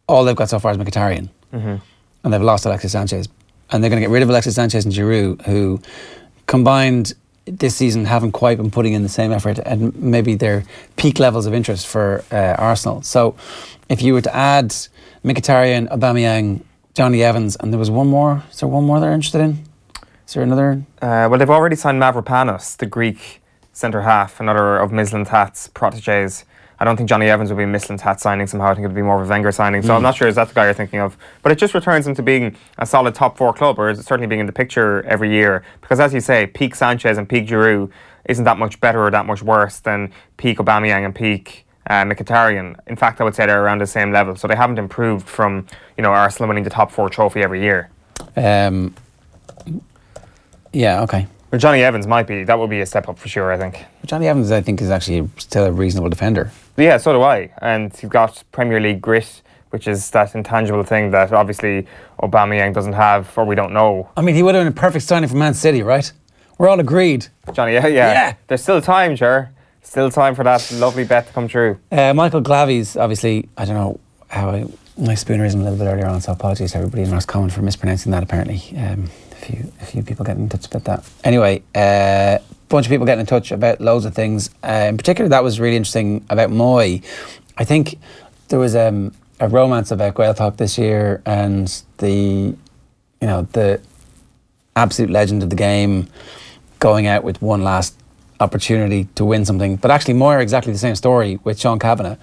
all they've got so far is Mkhitaryan.
Mm-hmm.
And they've lost Alexis Sanchez. And they're going to get rid of Alexis Sanchez and Giroud, who combined this season haven't quite been putting in the same effort and maybe their peak levels of interest for Arsenal. So if you were to add Mkhitaryan, Aubameyang, Johnny Evans, and there was one more. Is there one more they're interested in? Is there another?
Well, they've already signed Mavropanos, the Greek centre half, another of Mislintat's protégés. I don't think Johnny Evans would be a Mislintat signing somehow. I think it would be more of a Wenger signing. So I'm not sure is that the guy you're thinking of. But it just returns him to being a solid top 4 club, or certainly being in the picture every year. Because as you say, peak Sanchez and peak Giroud isn't that much better or that much worse than peak Aubameyang and peak Mkhitaryan. In fact, I would say they're around the same level, so they haven't improved from Arsenal winning the top 4 trophy every year.
Yeah, okay.
But Johnny Evans might be. That would be a step up for sure, I think.
But Johnny Evans, I think, is actually still a reasonable defender.
Yeah, so do I. And you've got Premier League grit, which is that intangible thing that obviously Aubameyang doesn't have, or we don't know.
I mean, he would have been a perfect signing for Man City, right? We're all agreed.
Johnny, yeah. There's still time, sure. Still time for that lovely bet to come true.
Michael Glavy's obviously, I don't know how I spoonerism a little bit earlier on, so apologies to everybody in Roscommon for mispronouncing that apparently. A few people getting in touch about that. Anyway, bunch of people getting in touch about loads of things. In particular, that was really interesting about Moy. I think there was a romance about Gaeltacht this year, and the absolute legend of the game going out with one last opportunity to win something. But actually Moy are exactly the same story with Sean Cavanagh.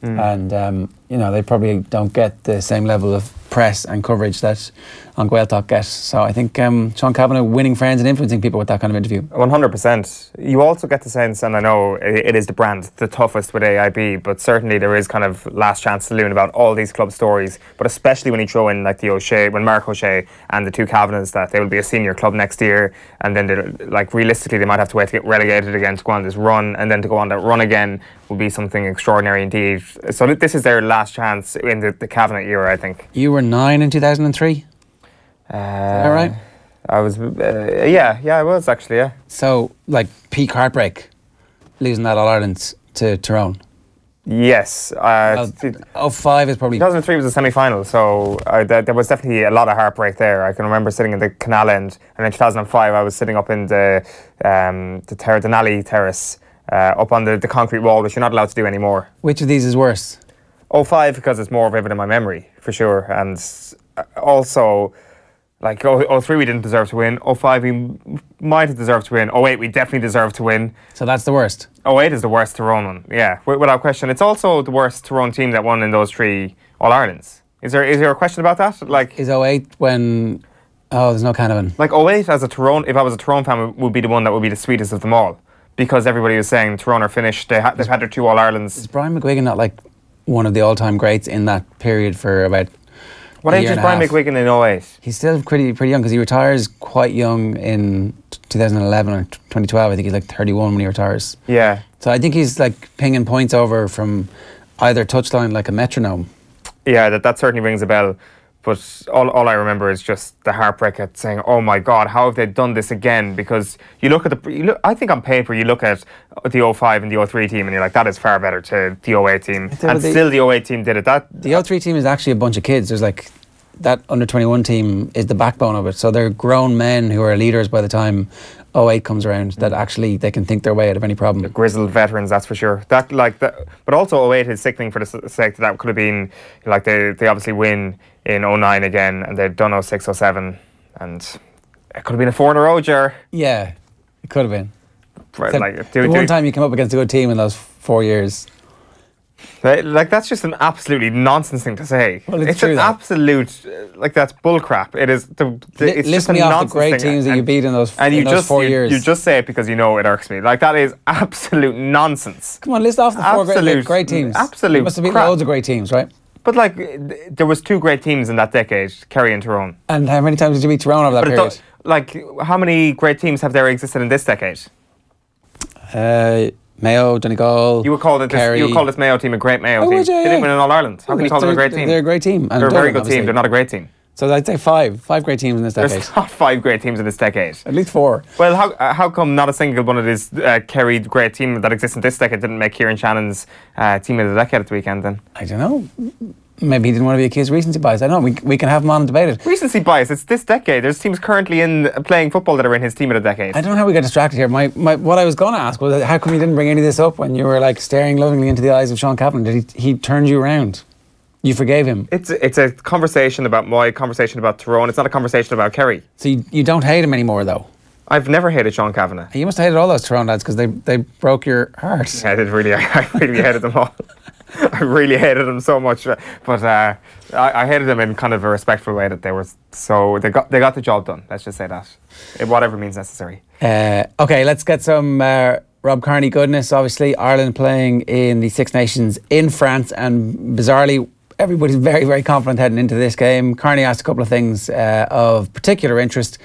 And they probably don't get the same level of press and coverage that An Gaeltacht get. So I think Sean Cavanagh winning friends and influencing people with that kind of interview.
100%. You also get the sense, and I know it is the brand, the toughest with AIB, but certainly there is kind of last chance saloon about all these club stories, but especially when you throw in like the O'Shea, when Mark O'Shea and the two Cavanaghs, that they will be a senior club next year, and then realistically they might have to wait to get relegated again to go on this run, and then to go on that run again will be something extraordinary indeed. So this is their last chance in the Cavanagh era, I think.
You were 9 in 2003? Is that right?
I was, I was actually, yeah.
So, like, peak heartbreak, losing that All-Ireland to Tyrone?
Yes.
05 is probably...
2003 was a semi-final, so there was definitely a lot of heartbreak there. I can remember sitting in the canal end, and in 2005 I was sitting up in the Denali Terrace, up on the concrete wall, which you're not allowed to do anymore.
Which of these is worse?
05 because it's more vivid in my memory, for sure. And also, like 03 we didn't deserve to win. 05 we might have deserved to win. 08 we definitely deserved to win.
So that's the worst?
08 is the worst Tyrone one, yeah, without question. It's also the worst Tyrone team that won in those 3 All-Irelands. Is there a question about that? Like,
is 08 when... Oh, there's no Cavanagh.
Like 08 as a Tyrone, if I was a Tyrone fan, would be the one that would be the sweetest of them all. Because everybody was saying Tyrone are finished, they've had their 2 All-Irelands.
Is Brian McGuigan not like one of the all-time greats in that period for about
what age is Brian McGuigan in 08?
He's still pretty young because he retires quite young in 2011 or 2012. I think he's like 31 when he retires.
Yeah.
So I think he's like pinging points over from either touchline like a metronome.
Yeah, that certainly rings a bell. But all I remember is just the heartbreak at saying, "Oh my God, how have they done this again?" Because you look at I think on paper you look at the 05 and the 03 team, and you're like, "That is far better to the 08 team." And still, the 08 team did it.
The 03 team is actually a bunch of kids. There's like that under-21 team is the backbone of it. So they're grown men who are leaders by the time 08 comes around. That actually they can think their way out of any problem.
The grizzled veterans, that's for sure. But also 08 is sickening for the sake that could have been like they obviously win in 09 again, and they've done 06, 07, and it could have been a 4 in a row, Ger.
Yeah, it could have been.
Like,
the one time you come up against a good team in those 4 years.
Like, that's just an absolutely nonsense thing to say.
Well,
it's an absolute, like, that's bullcrap. It is. It's
list
just
me
a
off
nonsense
the great
thing.
teams that you beat in those 4 years.
You just say it because you know it irks me. Like, that is absolute nonsense.
Come on, list off the 4 great teams.
Absolute
You must have beaten loads of great teams, right?
But like, there was 2 great teams in that decade, Kerry and Tyrone.
And how many times did you beat Tyrone over that period?
Like, how many great teams have there existed in this decade?
Mayo, Donegal,
you would call this Mayo team a great Mayo team. They didn't win an All-Ireland. How can you call them a great team?
They're a great team.
They're a very good team. They're not a great team.
So I'd say 5 great teams in this decade.
There's not 5 great teams in this decade.
At least 4.
Well, how come not a single one of this Kerry great team that exists in this decade didn't make Kieran Shannon's team of the decade at the weekend then?
I don't know. Maybe he didn't want to be accused of recency bias. I don't know. We can have him on and debate it.
Recency bias, it's this decade. There's teams currently playing football that are in his team of the decade.
I don't know how we got distracted here. What I was going to ask was, how come you didn't bring any of this up when you were like staring lovingly into the eyes of Sean Cavanagh? Did he turned you around? You forgave him?
It's a conversation about Moy, conversation about Tyrone. It's not a conversation about Kerry.
So you don't hate him anymore, though?
I've never hated Sean Cavanagh.
You must have hated all those Tyrone lads because they broke your heart.
Yeah, I really hated them all. I really hated them so much, but I hated them in kind of a respectful way that they got the job done. Let's just say that, whatever means necessary.
Okay, let's get some Rob Kearney goodness. Obviously, Ireland playing in the Six Nations in France, and bizarrely, everybody's very, very confident heading into this game. Kearney asked a couple of things of particular interest.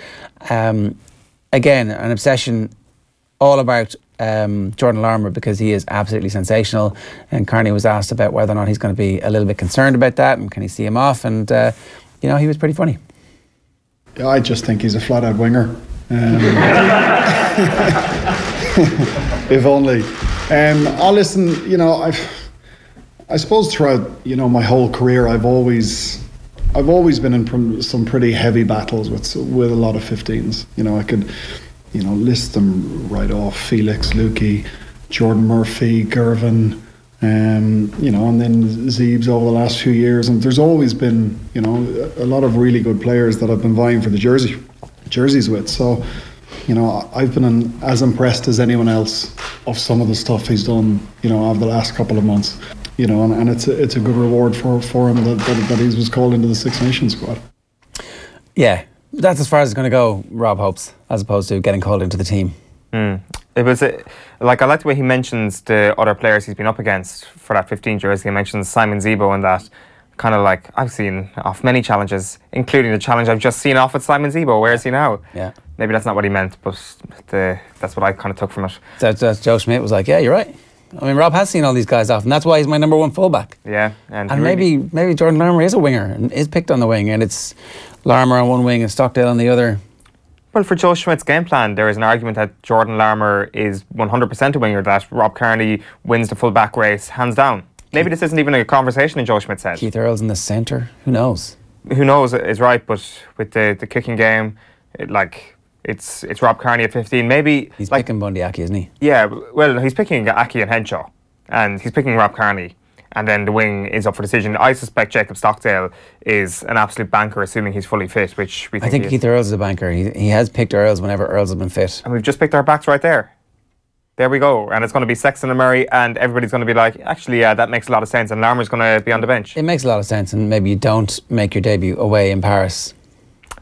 Again, an obsession all about Jordan Larmour because he is absolutely sensational, and Kearney was asked about whether or not he's going to be a little bit concerned about that and can he see him off, and he was pretty funny.
Yeah, I just think he's a flat out winger. If only. Listen, I suppose throughout my whole career I've always been in some pretty heavy battles with a lot of 15s. I could list them right off: Felix, Lukey, Jordan Murphy, Gervin, and then Zeebs over the last few years. And there's always been, a lot of really good players that I've been vying for the jerseys with. So, I've been as impressed as anyone else of some of the stuff he's done, over the last couple of months. And it's a good reward for him that he was called into the Six Nations squad.
Yeah. That's as far as it's going to go, Rob hopes, as opposed to getting called into the team.
It was I like the way he mentions the other players he's been up against for that 15 jersey. He mentions Simon Zebo and that, kind of like, I've seen off many challenges, including the challenge I've just seen off with Simon Zebo. Where is he now?
Yeah.
Maybe that's not what he meant, but that's what I kind of took from it.
So Joe Schmidt was like, yeah, you're right. I mean, Rob has seen all these guys off, and that's why he's my number 1 fullback.
Yeah.
And maybe Jordan Larmour is a winger and is picked on the wing, and it's Larmour on one wing and Stockdale on the other.
Well, for Joe Schmidt's game plan, there is an argument that Jordan Larmour is 100% a winger, that Rob Kearney wins the full-back race, hands down. Maybe this isn't even a conversation in Joe Schmidt's head.
Keith Earls in the centre, who knows?
Who knows is right, but with the kicking game, It's Rob Kearney at 15. Maybe
he's picking Bundy Aki, isn't he?
Yeah, well, he's picking Aki and Henshaw, and he's picking Rob Kearney, and then the wing is up for decision. I suspect Jacob Stockdale is an absolute banker, assuming he's fully fit, which we think.
I think Keith Earls is a banker. He has picked Earls whenever Earls has been fit,
and we've just picked our backs right there. There we go, and it's going to be Sexton and Murray, and everybody's going to be like, actually, yeah, that makes a lot of sense, and Larmour's going to be on the bench.
It makes a lot of sense, and maybe you don't make your debut away in Paris.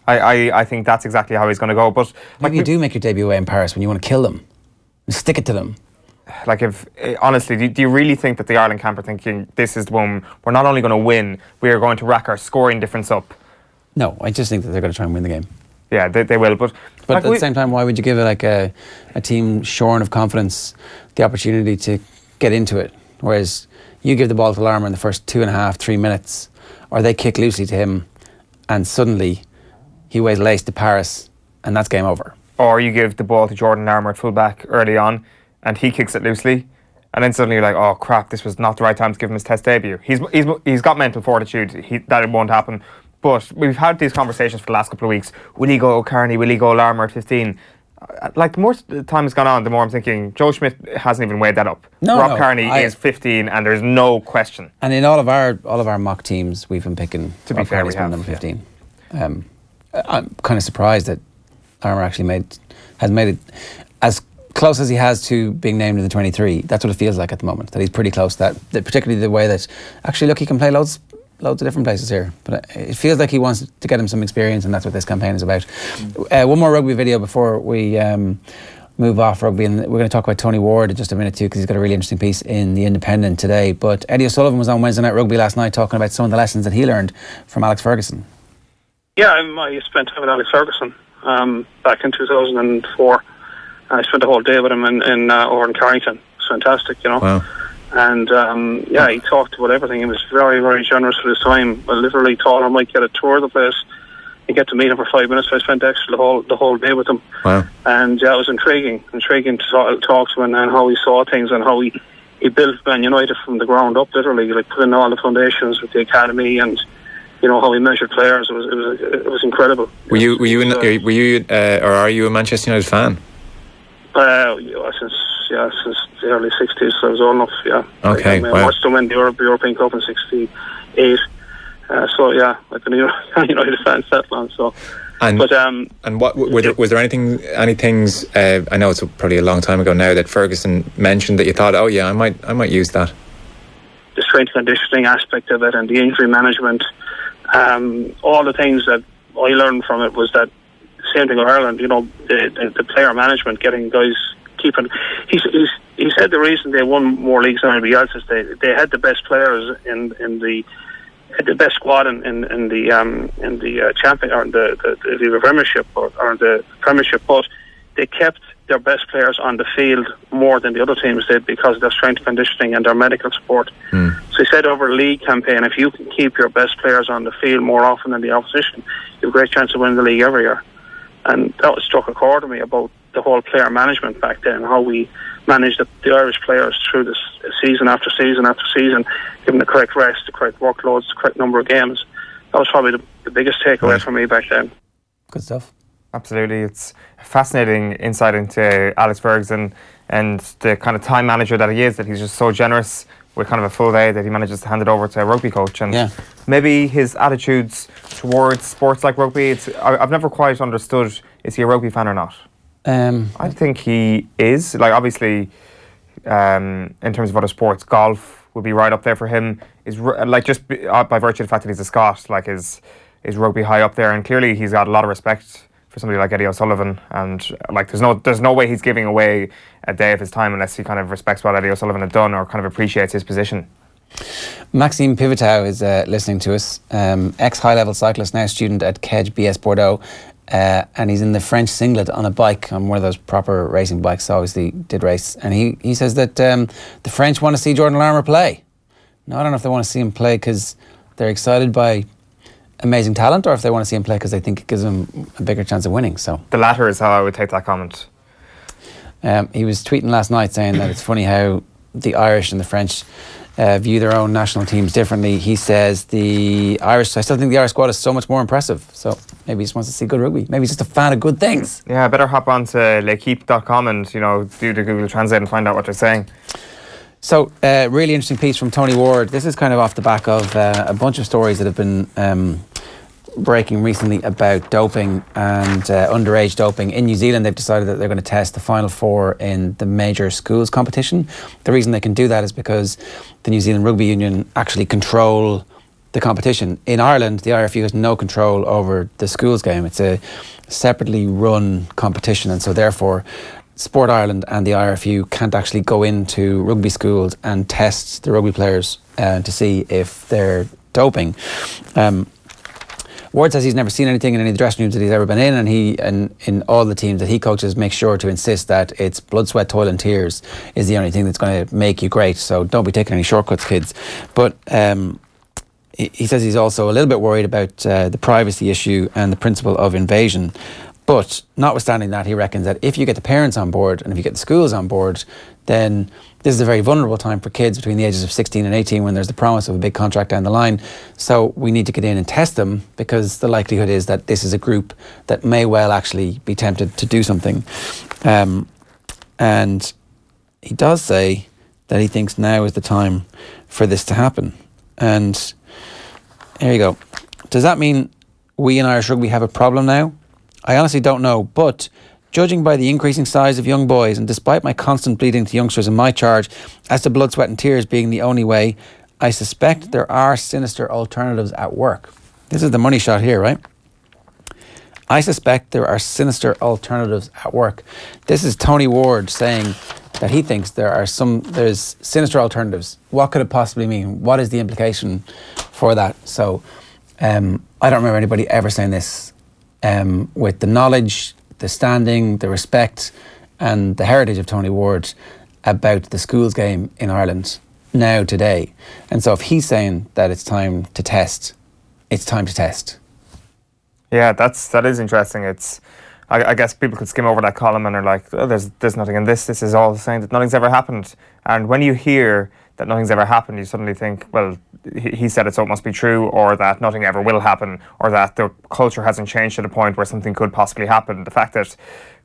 I think that's exactly how he's going to go. But
maybe you do make your debut away in Paris when you want to kill them, and stick it to them.
Like, if honestly, do you really think that the Ireland camp are thinking this is the one we're not only going to win, we are going to rack our scoring difference up?
No, I just think that they're going to try and win the game.
Yeah, they will. But
at the same time, why would you give it like a team shorn of confidence the opportunity to get into it? Whereas you give the ball to Larmour in the first 2.5, 3 minutes, or they kick loosely to him, and suddenly he weighs lace to Paris, and that's game over.
Or you give the ball to Jordan Larmour at fullback early on, and he kicks it loosely, and then suddenly you're like, oh crap, this was not the right time to give him his test debut. He's got mental fortitude. That it won't happen. But we've had these conversations for the last couple of weeks. Will he go Kearney? Will he go Larmour at 15? Like, the more time has gone on, the more I'm thinking Joe Schmidt hasn't even weighed that up. Rob Kearney is 15, and there's no question.
And in all of our mock teams, we've been picking. To be fair, we have number 15. Yeah. I'm kind of surprised that Larmour actually has made it as close as he has to being named in the 23. That's what it feels like at the moment. That he's pretty close. That particularly the way that actually look, he can play loads of different places here, but it feels like he wants to get him some experience, and that's what this campaign is about. One more rugby video before we move off rugby, and we're going to talk about Tony Ward in just a minute too, because he's got a really interesting piece in The Independent today. But Eddie O'Sullivan was on Wednesday Night Rugby last night talking about some of the lessons that he learned from Alex Ferguson.
Yeah, I spent time with Alex Ferguson back in 2004. I spent a whole day with him over in Carrington. It's fantastic, you know.
Wow.
And he talked about everything. He was very, very generous with his time. I literally told him I might get a tour of the place and get to meet him for 5 minutes. So I spent actually the whole day with him.
Wow.
And it was intriguing to talk to him and how he saw things and how he built Man United from the ground up. Literally, like put in all the foundations with the academy and how he measured players. It was incredible.
Were you or are you a Manchester United fan?
Since the early 60s, so I was old enough, yeah.
Okay,
I watched them win the European Cup in 68. I've been a United fan that long, so.
And what was there any things? I know it's probably a long time ago now that Ferguson mentioned that you thought, oh yeah, I might use that.
The strength conditioning aspect of it and the injury management, all the things that I learned from it was that same thing with Ireland. The player management, getting guys keeping. He said the reason they won more leagues than anybody else is they had the best players in the best squad in the champion or the Premiership or the Premiership, but they kept their best players on the field more than the other teams did because of their strength conditioning and their medical support. So he said over a league campaign, if you can keep your best players on the field more often than the opposition, you have a great chance of winning the league every year. And that was struck a chord to me about the whole player management back then, how we managed the Irish players through this season after season after season, give them the correct rest, the correct workloads, the correct number of games. That was probably the biggest takeaway for me back then.
Good stuff.
Absolutely. It's a fascinating insight into Alex Ferguson and the kind of time manager that he is, that he's just so generous with kind of a full day that he manages to hand it over to a rugby coach. And maybe his attitudes towards sports like rugby, I've never quite understood, is he a rugby fan or not? I think he is. Like, obviously, in terms of other sports, golf would be right up there for him. Is like, just by virtue of the fact that he's a Scot, like, is rugby high up there? And clearly he's got a lot of respect for somebody like Eddie O'Sullivan, and like there's no way he's giving away a day of his time unless he kind of respects what Eddie O'Sullivan had done or kind of appreciates his position.
Maxime Pivotau is listening to us, ex-high level cyclist, now student at Kedge BS Bordeaux, and he's in the French singlet on a bike, on one of those proper racing bikes, so obviously did race, and he says that the French want to see Jordan Larmour play. Now, I don't know if they want to see him play because they're excited by amazing talent, or if they want to see him play because they think it gives him a bigger chance of winning. So
the latter is how I would take that comment.
He was tweeting last night saying that it's funny how the Irish and the French view their own national teams differently. He says I still think the Irish squad is so much more impressive. So maybe he just wants to see good rugby. Maybe he's just a fan of good things.
Yeah, I better hop on to l'equipe.com and do the Google Translate and find out what they're saying.
So, really interesting piece from Tony Ward. This is kind of off the back of a bunch of stories that have been breaking recently about doping and underage doping. In New Zealand, they've decided that they're going to test the Final Four in the major schools competition. The reason they can do that is because the New Zealand Rugby Union actually control the competition. In Ireland, the IRFU has no control over the schools game. It's a separately run competition, and so therefore Sport Ireland and the IRFU can't actually go into rugby schools and test the rugby players to see if they're doping. Ward says he's never seen anything in any of the dressing rooms that he's ever been in, and he and in all the teams that he coaches makes sure to insist that it's blood, sweat, toil and tears is the only thing that's going to make you great. So don't be taking any shortcuts, kids. But he says he's also a little bit worried about the privacy issue and the principle of invasion. But notwithstanding that, he reckons that if you get the parents on board and if you get the schools on board, then this is a very vulnerable time for kids between the ages of 16 and 18 when there's the promise of a big contract down the line. So we need to get in and test them, because the likelihood is that this is a group that may well actually be tempted to do something. And he does say that he thinks now is the time for this to happen. And here you go. Does that mean we in Irish rugby have a problem now? I honestly don't know, but judging by the increasing size of young boys, and despite my constant pleading to youngsters in my charge as to blood, sweat and tears being the only way, I suspect there are sinister alternatives at work. This is the money shot here, right? I suspect there are sinister alternatives at work. This is Tony Ward saying that he thinks there's sinister alternatives. What could it possibly mean? What is the implication for that? So I don't remember anybody ever saying this with the knowledge, the standing, the respect and the heritage of Tony Ward about the schools game in Ireland now, today. And so if he's saying that it's time to test, it's time to test.
Yeah, that is interesting. I guess people could skim over that column and are like, oh, there's nothing in this. This is all saying that nothing's ever happened. And when you hear that nothing's ever happened, you suddenly think, well, he said it, so it must be true, or that nothing ever will happen, or that the culture hasn't changed to the point where something could possibly happen. The fact that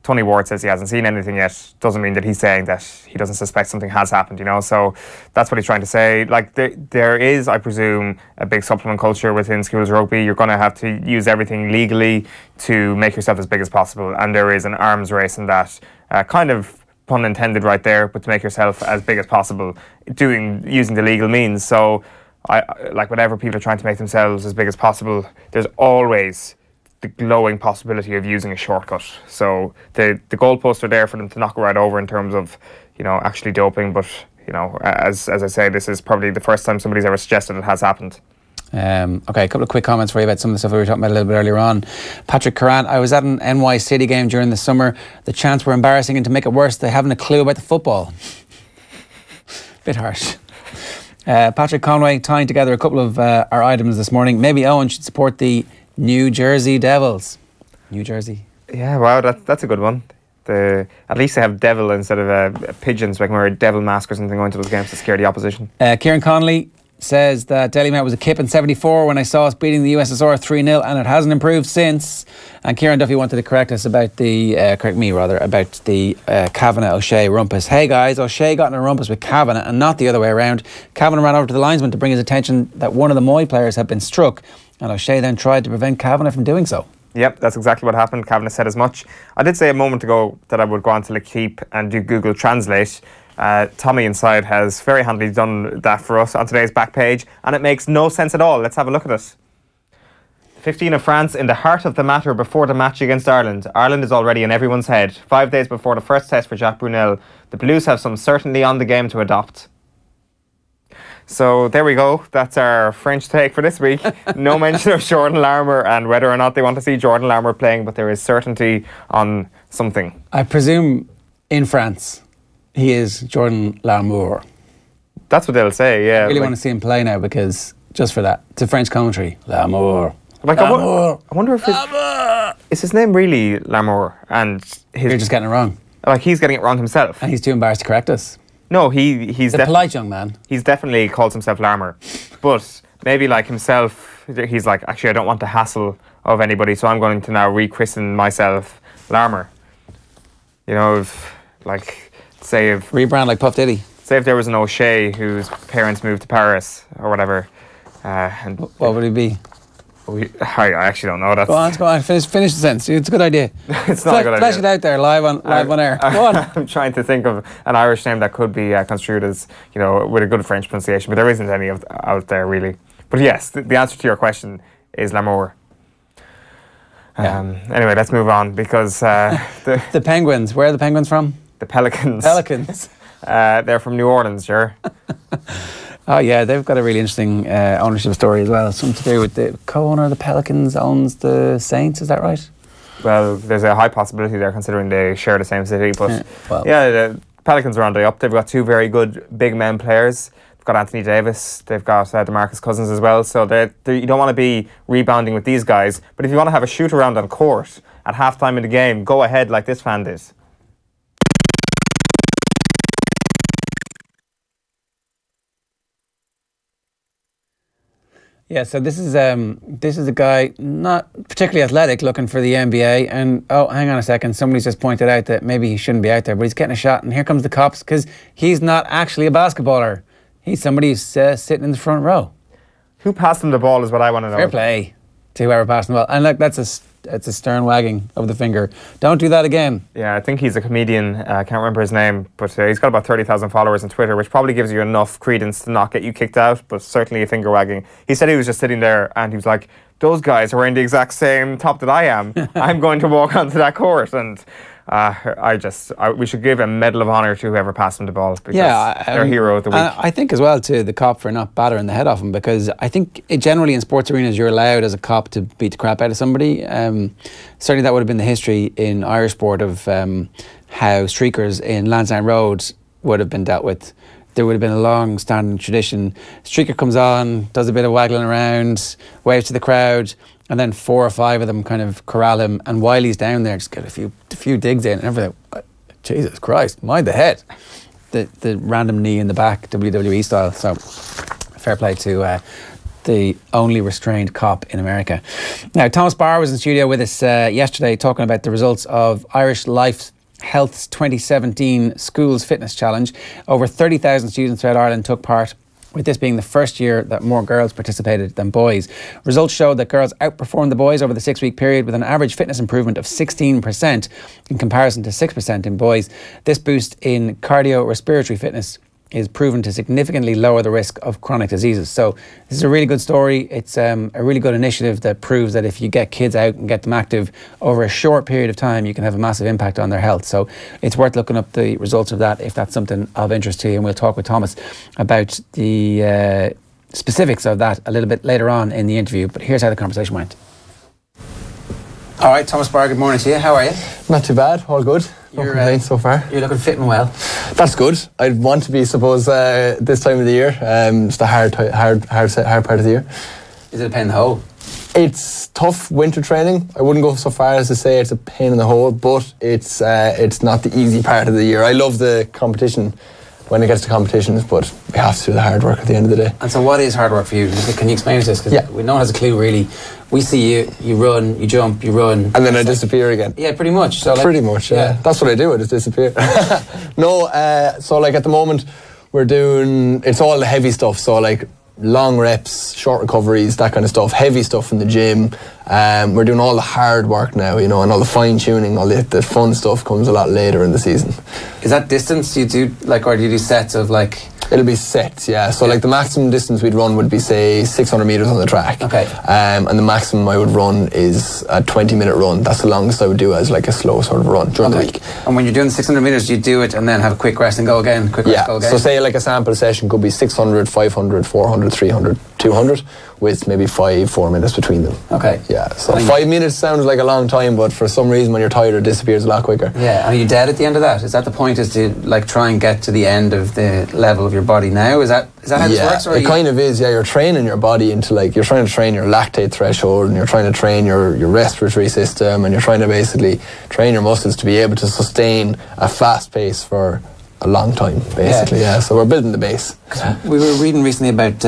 Tony Ward says he hasn't seen anything yet doesn't mean that he's saying that he doesn't suspect something has happened, So that's what he's trying to say. Like, there is, I presume, a big supplement culture within schools rugby. You're going to have to use everything legally to make yourself as big as possible, and there is an arms race in that, kind of pun intended right there, but to make yourself as big as possible using the legal means. So like whenever people are trying to make themselves as big as possible, there's always the glowing possibility of using a shortcut. So the goalposts are there for them to knock right over in terms of actually doping, but as I say, this is probably the first time somebody's ever suggested it has happened.
Okay, a couple of quick comments for you about some of the stuff we were talking about a little bit earlier on. Patrick Curran, I was at an NY City game during the summer. The chants were embarrassing, and to make it worse, they haven't a clue about the football. Bit harsh. Patrick Conway, tying together a couple of our items this morning. Maybe Eoin should support the New Jersey Devils. New Jersey.
Yeah, wow, that's a good one. At least they have devil instead of pigeons, so I can wear a devil mask or something going to those games to scare the opposition.
Kieran Connolly says that Delhi Met was a kip in 74 when I saw us beating the USSR 3-0, and it hasn't improved since. And Kieran Duffy wanted to correct us about correct me about the Cavanagh O'Shea rumpus. Hey guys, O'Shea got in a rumpus with Cavanagh and not the other way around. Cavanagh ran over to the linesman to bring his attention that one of the Moy players had been struck, and O'Shea then tried to prevent Cavanagh from doing so.
Yep, that's exactly what happened. Cavanagh said as much. I did say a moment ago that I would go on to l'equipe and do Google Translate. Tommy inside has very handily done that for us on today's back page, and it makes no sense at all. Let's have a look at it. 15 of France in the heart of the matter before the match against Ireland. Ireland is already in everyone's head. 5 days before the first test for Jacques Brunel, the Blues have some certainty on the game to adopt. So there we go. That's our French take for this week. No mention of Jordan Larmour and whether or not they want to see Jordan Larmour playing, but there is certainty on something.
I presume in France he is Jordan Larmour.
That's what they'll say, yeah.
I really want to see him play now, because just for that, it's a French commentary. Larmour.
I wonder if is his name really Larmour, and
you're just getting it wrong.
Like, he's getting it wrong himself,
and he's too embarrassed to correct us.
No, he's
a polite young man.
He's definitely calls himself Larmour, but maybe like himself, he's like, actually, I don't want the hassle of anybody, so I'm going to now rechristen myself Larmour. You know, if
rebrand like Puff Diddy.
Say if there was an O'Shea whose parents moved to Paris or whatever, and
what would he be?
I actually don't know. That's
go on. Finish the sentence. It's a good idea.
It's not a good idea.
Flash it out there live on air. Go on.
I'm trying to think of an Irish name that could be construed as, you know, with a good French pronunciation, but there isn't any out there really. But yes, the answer to your question is Larmour. Anyway, let's move on because
the Penguins. Where are the Penguins from?
The Pelicans. They're from New Orleans, sure.
Oh yeah, they've got a really interesting ownership story as well. Something to do with the co-owner of the Pelicans owns the Saints. Is that right?
Well, there's a high possibility there, considering they share the same city. But the Pelicans are on the up. They've got two very good big men players. They've got Anthony Davis. They've got DeMarcus Cousins as well. So you don't want to be rebounding with these guys. But if you want to have a shoot around on court at halftime in the game, go ahead like this fan did.
Yeah, so this is a guy not particularly athletic looking for the NBA, and hang on a second, somebody's just pointed out that maybe he shouldn't be out there, but he's getting a shot, and here comes the cops because he's not actually a basketballer. He's somebody who's sitting in the front row.
Who passed him the ball is what I want to know.
Fair play to whoever passed him the ball, and look, that's a stern wagging of the finger. Don't do that again.
Yeah, I think he's a comedian. I can't remember his name, but he's got about 30,000 followers on Twitter, which probably gives you enough credence to not get you kicked out, but certainly a finger wagging. He said he was just sitting there and he was like, those guys are wearing the exact same top that I am. I'm going to walk onto that court. And we should give a medal of honour to whoever passed him the ball, because they're hero of the week.
I think as well to the cop for not battering the head off him, because I think generally in sports arenas you're allowed as a cop to beat the crap out of somebody. Certainly that would have been the history in Irish sport of how streakers in Lansdowne Road would have been dealt with. There would have been a long-standing tradition. Streaker comes on, does a bit of waggling around, waves to the crowd, and then 4 or 5 of them kind of corral him, and while he's down there, just get a few digs in and everything. Jesus Christ, mind the head. The random knee in the back, WWE style. So fair play to the only restrained cop in America. Now, Thomas Barr was in studio with us yesterday talking about the results of Irish Life Health's 2017 Schools Fitness Challenge. Over 30,000 students throughout Ireland took part, with this being the first year that more girls participated than boys. Results showed that girls outperformed the boys over the 6-week period, with an average fitness improvement of 16% in comparison to 6% in boys. This boost in cardiorespiratory fitness is proven to significantly lower the risk of chronic diseases. So this is a really good story. It's a really good initiative that proves that if you get kids out and get them active over a short period of time, you can have a massive impact on their health. So it's worth looking up the results of that if that's something of interest to you. And we'll talk with Thomas about the specifics of that a little bit later on in the interview. But here's how the conversation went. All right, Thomas Barr, good morning to you. How are you?
Not too bad, all good. No complaints so far.
You're looking fit and well.
That's good. I'd want to be, suppose, this time of the year. It's the hard part of the year.
Is it a pain in the hole?
It's tough winter training. I wouldn't go so far as to say it's a pain in the hole, but it's not the easy part of the year. I love the competition when it gets to competitions, but we have to do the hard work at the end of the day.
And so what is hard work for you? Can you explain to us? Because no one has a clue really. We see you run, you jump, you run.
And then I disappear again.
Yeah, pretty much. So
pretty much, yeah. That's what I do, I just disappear. So like at the moment, we're doing, it's all the heavy stuff. So like long reps, short recoveries, that kind of stuff, heavy stuff in the gym. We're doing all the hard work now, you know, and all the fine tuning, all the fun stuff comes a lot later in the season.
Is that distance you do, like, or do you do sets of like?
It'll be sets, yeah. So like the maximum distance we'd run would be, say, 600 metres on the track.
Okay.
And the maximum I would run is a 20-minute run. That's the longest I would do as like a slow sort of run during the week.
And when you're doing 600 metres, you do it and then have a quick rest and go again, quick rest, go again?
So say like a sample session could be 600, 500, 400, 300, 200, with maybe 4 minutes between them.
Okay.
Yeah, so 5 minutes sounds like a long time, but for some reason when you're tired it disappears a lot quicker.
Yeah, and are you dead at the end of that? Is that the point, is to like try and get to the end of the level of your body now? Is that how this works? Or
it kind of is, yeah. You're training your body into like, you're trying to train your lactate threshold, and you're trying to train your respiratory system, and you're trying to basically train your muscles to be able to sustain a fast pace for a long time, basically. Yeah. So we're building the base.
We were reading recently about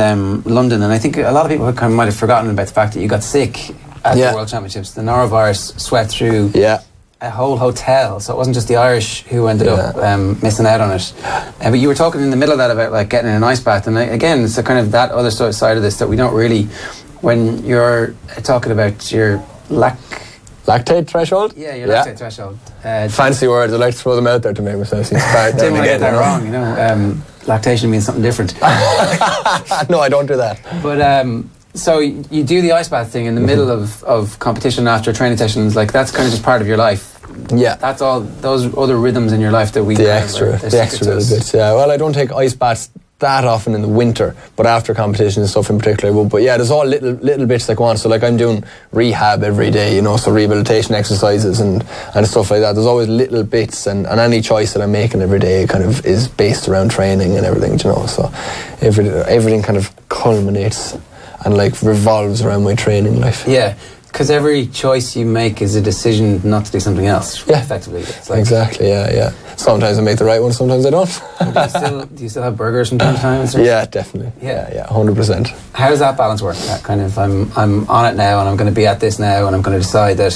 London, and I think a lot of people might have forgotten about the fact that you got sick at the World Championships. The norovirus swept through a whole hotel, so it wasn't just the Irish who ended up missing out on it. But you were talking in the middle of that about like getting in an ice bath, and again, it's a kind of that other side of this that we don't really, when you're talking about your
lactate threshold?
Yeah, your lactate threshold.
Fancy words, I like to throw them out there to make myself seem smart.
Didn't want to get that wrong, you know. Lactation means something different.
No, I don't do that.
But so you do the ice bath thing in the middle of competition after training sessions, like that's kind of just part of your life.
Yeah.
That's all, those other rhythms in your life that we
the extra little bits. Yeah, well, I don't take ice baths that often in the winter, but after competition and stuff in particular I would. But yeah, there's all little bits that go on. So like I'm doing rehab every day, you know, so rehabilitation exercises and stuff like that. There's always little bits, and any choice that I'm making every day kind of is based around training and everything, you know. So everything kind of culminates and like revolves around my training life.
Yeah, because every choice you make is a decision not to do something else.
Yeah,
effectively. It's like,
exactly. Yeah. Sometimes I make the right one, sometimes I don't.
Do you still have burgers from time to time?
Yeah, definitely. Yeah, 100%.
How does that balance work? That kind of I'm on it now, and I'm going to be at this now, and I'm going to decide that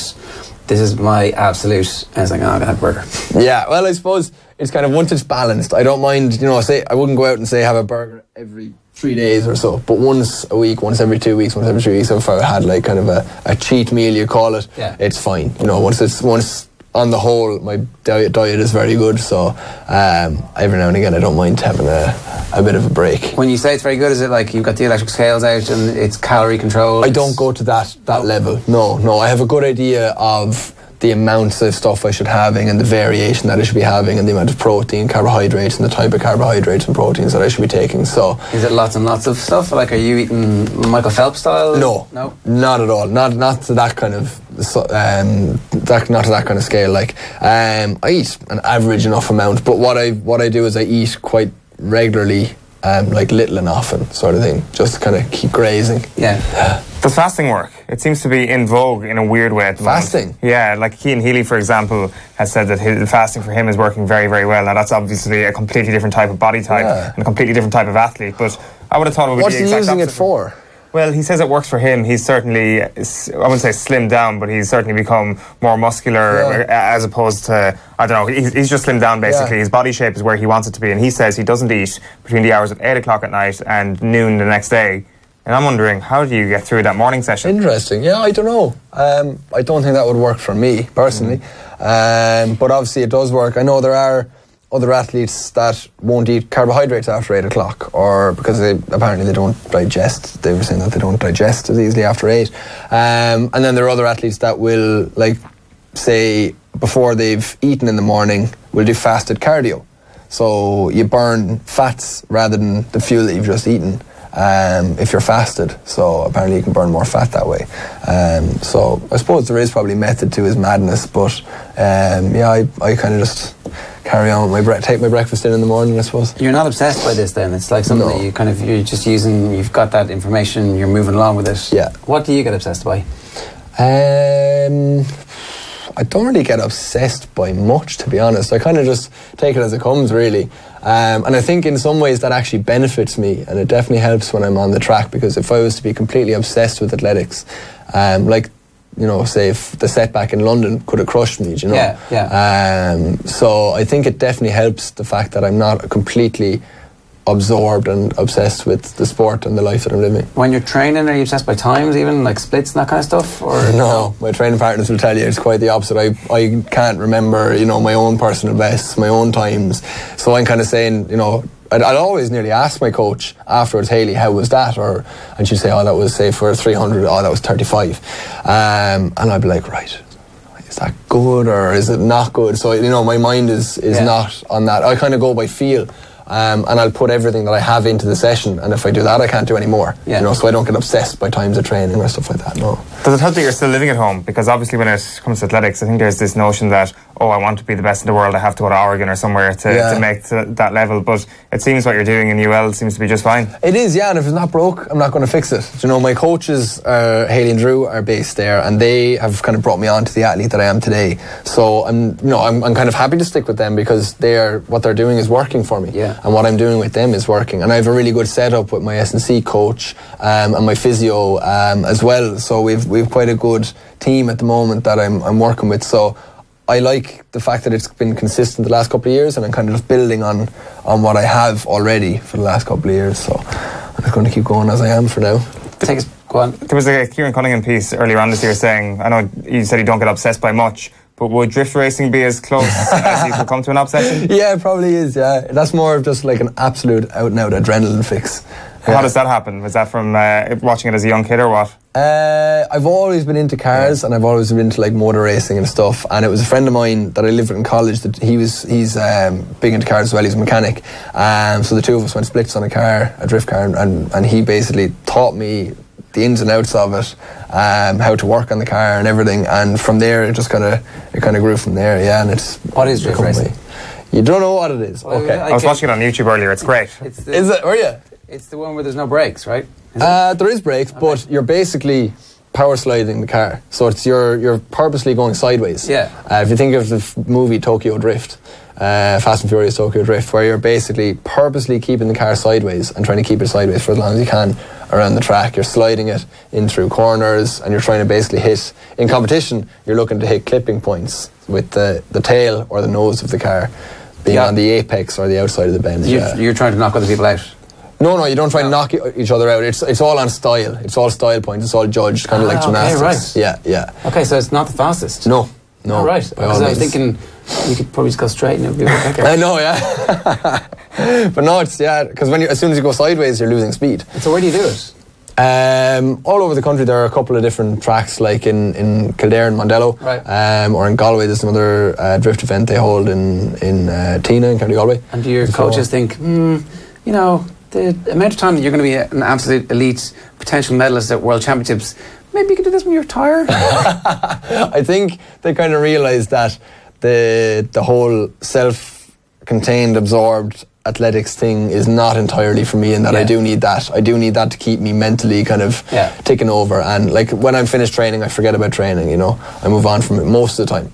this is my absolute. And it's like, I'm going to have a burger.
Yeah, well, I suppose it's kind of once it's balanced. I don't mind, you know. Say I wouldn't go out and say have a burger every 3 days or so, but once a week, once every 2 weeks, once every 3 weeks, if I had like kind of a cheat meal, you call it, it's fine. You know, once on the whole, my diet is very good, so every now and again I don't mind having a bit of a break.
When you say it's very good, is it like you've got the electric scales out and it's calorie controlled?
I don't go to that level. No, I have a good idea of the amounts of stuff I should having and the variation that I should be having and the amount of protein, carbohydrates and the type of carbohydrates and proteins that I should be taking. So
is it lots and lots of stuff? Like, are you eating Michael Phelps style?
No, not at all. Not to that kind of not to that kind of scale. Like I eat an average enough amount, but what I do is I eat quite regularly, like little and often sort of thing, just to kind of keep grazing.
Yeah.
Does fasting work? It seems to be in vogue in a weird way at the moment.
Fasting?
Yeah, like Cian Healy, for example, has said that fasting for him is working very, very well. Now, that's obviously a completely different type of body type and a completely different type of athlete, but I would have thought it would be the exact
What's he using
opposite.
it for?
Well, he says it works for him. He's certainly, I wouldn't say slimmed down, but he's certainly become more muscular as opposed to, I don't know, he's just slimmed down basically. His body shape is where he wants it to be, and he says he doesn't eat between the hours of 8 o'clock at night and noon the next day. And I'm wondering, how do you get through that morning session?
Interesting. Yeah, I don't know. I don't think that would work for me, personally. But obviously it does work. I know there are other athletes that won't eat carbohydrates after 8 o'clock, or because apparently they don't digest. They were saying that they don't digest as easily after 8. And then there are other athletes that will, like, say, before they've eaten in the morning, will do fasted cardio. So you burn fats rather than the fuel that you've just eaten. If you're fasted, so apparently you can burn more fat that way. So I suppose there is probably method to his madness, but I kind of just carry on with take my breakfast in the morning, I suppose.
You're not obsessed by this then? It's like something that you're just using, you've got that information, you're moving along with it.
Yeah.
What do you get obsessed by?
I don't really get obsessed by much, to be honest. I kind of just take it as it comes, really. And I think in some ways that actually benefits me, and it definitely helps when I'm on the track, because if I was to be completely obsessed with athletics, like, you know, say if the setback in London could have crushed me, you know. So I think it definitely helps the fact that I'm not completely absorbed and obsessed with the sport and the life that I'm living.
When you're training, are you obsessed by times even, like splits and that kind of stuff? Or
no, my training partners will tell you it's quite the opposite. I can't remember, you know, my own personal bests, my own times. So I'm kind of saying, you know, I'd always nearly ask my coach afterwards, Hayley, how was that? And she'd say, oh, that was, say, for 300, oh, that was 35. And I'd be like, right, is that good or is it not good? So, you know, my mind is not on that. I kind of go by feel and I'll put everything that I have into the session, and if I do that I can't do any more, you know, so I don't get obsessed by times of training or stuff like that. No.
Does it help that you're still living at home? Because obviously when it comes to athletics, I think there's this notion that, oh, I want to be the best in the world, I have to go to Oregon or somewhere to make that level, but it seems what you're doing in UL seems to be just fine.
It is, yeah, and if it's not broke, I'm not going to fix it. You know, my coaches, Haley and Drew, are based there, and they have kind of brought me on to the athlete that I am today. So I'm kind of happy to stick with them because what they're doing is working for me, and what I'm doing with them is working. And I have a really good setup with my S&C coach and my physio as well. So we've quite a good team at the moment that I'm working with. So I like the fact that it's been consistent the last couple of years, and I'm kind of just building on what I have already for the last couple of years. So I'm just going to keep going as I am for now.
Go on.
There was a Kieran Cunningham piece earlier on this year saying, I know you said you don't get obsessed by much, but would drift racing be as close as you could come to an obsession?
Yeah, it probably is, yeah. That's more of just like an absolute out-and-out adrenaline fix.
How does that happen? Was that from watching it as a young kid or what?
I've always been into cars, and I've always been into like motor racing and stuff, and it was a friend of mine that I lived with in college that he's big into cars as well. He's a mechanic, so the two of us went splits on a drift car, and he basically taught me the ins and outs of it, how to work on the car and everything, and from there it kind of grew from there. Yeah, and it's
what is drift racing?
You don't know what it is?
Well,
okay,
I was watching it on YouTube earlier. It's great.
Is it? Were you?
It's the one where there's no brakes, right?
There is brakes, but you're basically power sliding the car, so it's you're purposely going sideways.
Yeah.
If you think of the movie Tokyo Drift, Fast and Furious Tokyo Drift, where you're basically purposely keeping the car sideways and trying to keep it sideways for as long as you can around the track. You're sliding it in through corners, and you're trying to basically hit, in competition, you're looking to hit clipping points with the tail or the nose of the car being on the apex or the outside of the bend.
You're trying to knock other people out.
No, you don't try and knock each other out. It's all on style. It's all style points. It's all judged, kind of like gymnastics.
Okay, right.
Yeah.
Okay, so it's not the fastest.
No.
Oh, right. Because I was thinking you could probably just go straight and it would be a bit quicker.
I know, yeah. But no, it's because as soon as you go sideways, you're losing speed.
So where do you do it?
All over the country. There are a couple of different tracks, like in Kildare and Mondello,
right.
Or in Galway. There's another drift event they hold in Tina in County Galway.
And do your coaches think, the amount of time that you're going to be an absolute elite potential medalist at World Championships, maybe you could do this when you're tired?
I think they kind of realise that the whole self-contained, absorbed athletics thing is not entirely for me, and that I do need that. I do need that to keep me mentally kind of ticking over. And like when I'm finished training, I forget about training. I move on from it most of the time.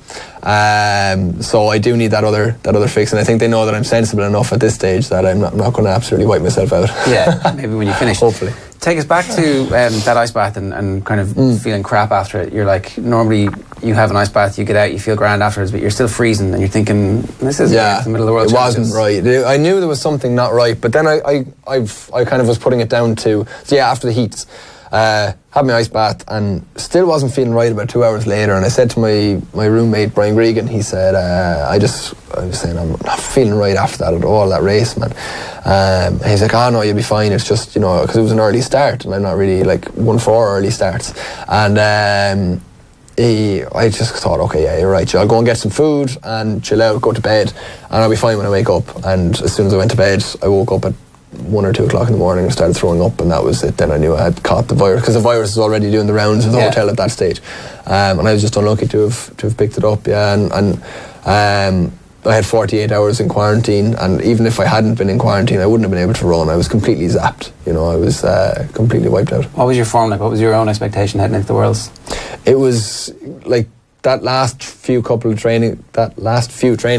So I do need that other fix, and I think they know that I'm sensible enough at this stage that I'm not going to absolutely wipe myself out.
Yeah, maybe when you finish.
Hopefully.
Take us back to that ice bath and kind of feeling crap after it. You're like, normally you have an ice bath, you get out, you feel grand afterwards, but you're still freezing and you're thinking, this is the middle of the world.
It wasn't right. I knew there was something not right, but then I kind of was putting it down to, after the heats, had my ice bath and still wasn't feeling right about 2 hours later, and I said to my roommate Brian Gregan, he said, I was saying I'm not feeling right after that at all, that race, man. And he's like, oh no, you'll be fine, it's just, because it was an early start and I'm not really like one for early starts. And I just thought, okay, yeah, you're right, I'll go and get some food and chill out, go to bed, and I'll be fine when I wake up. And as soon as I went to bed, I woke up at 1 or 2 o'clock in the morning and started throwing up, and that was it. Then I knew I had caught the virus, because the virus was already doing the rounds of the hotel at that stage, and I was just unlucky to have picked it up. And I had 48 hours in quarantine, and even if I hadn't been in quarantine, I wouldn't have been able to run. I was completely zapped. I was completely wiped out.
What was your form like? What was your own expectation heading into the Worlds?
It was like that last few training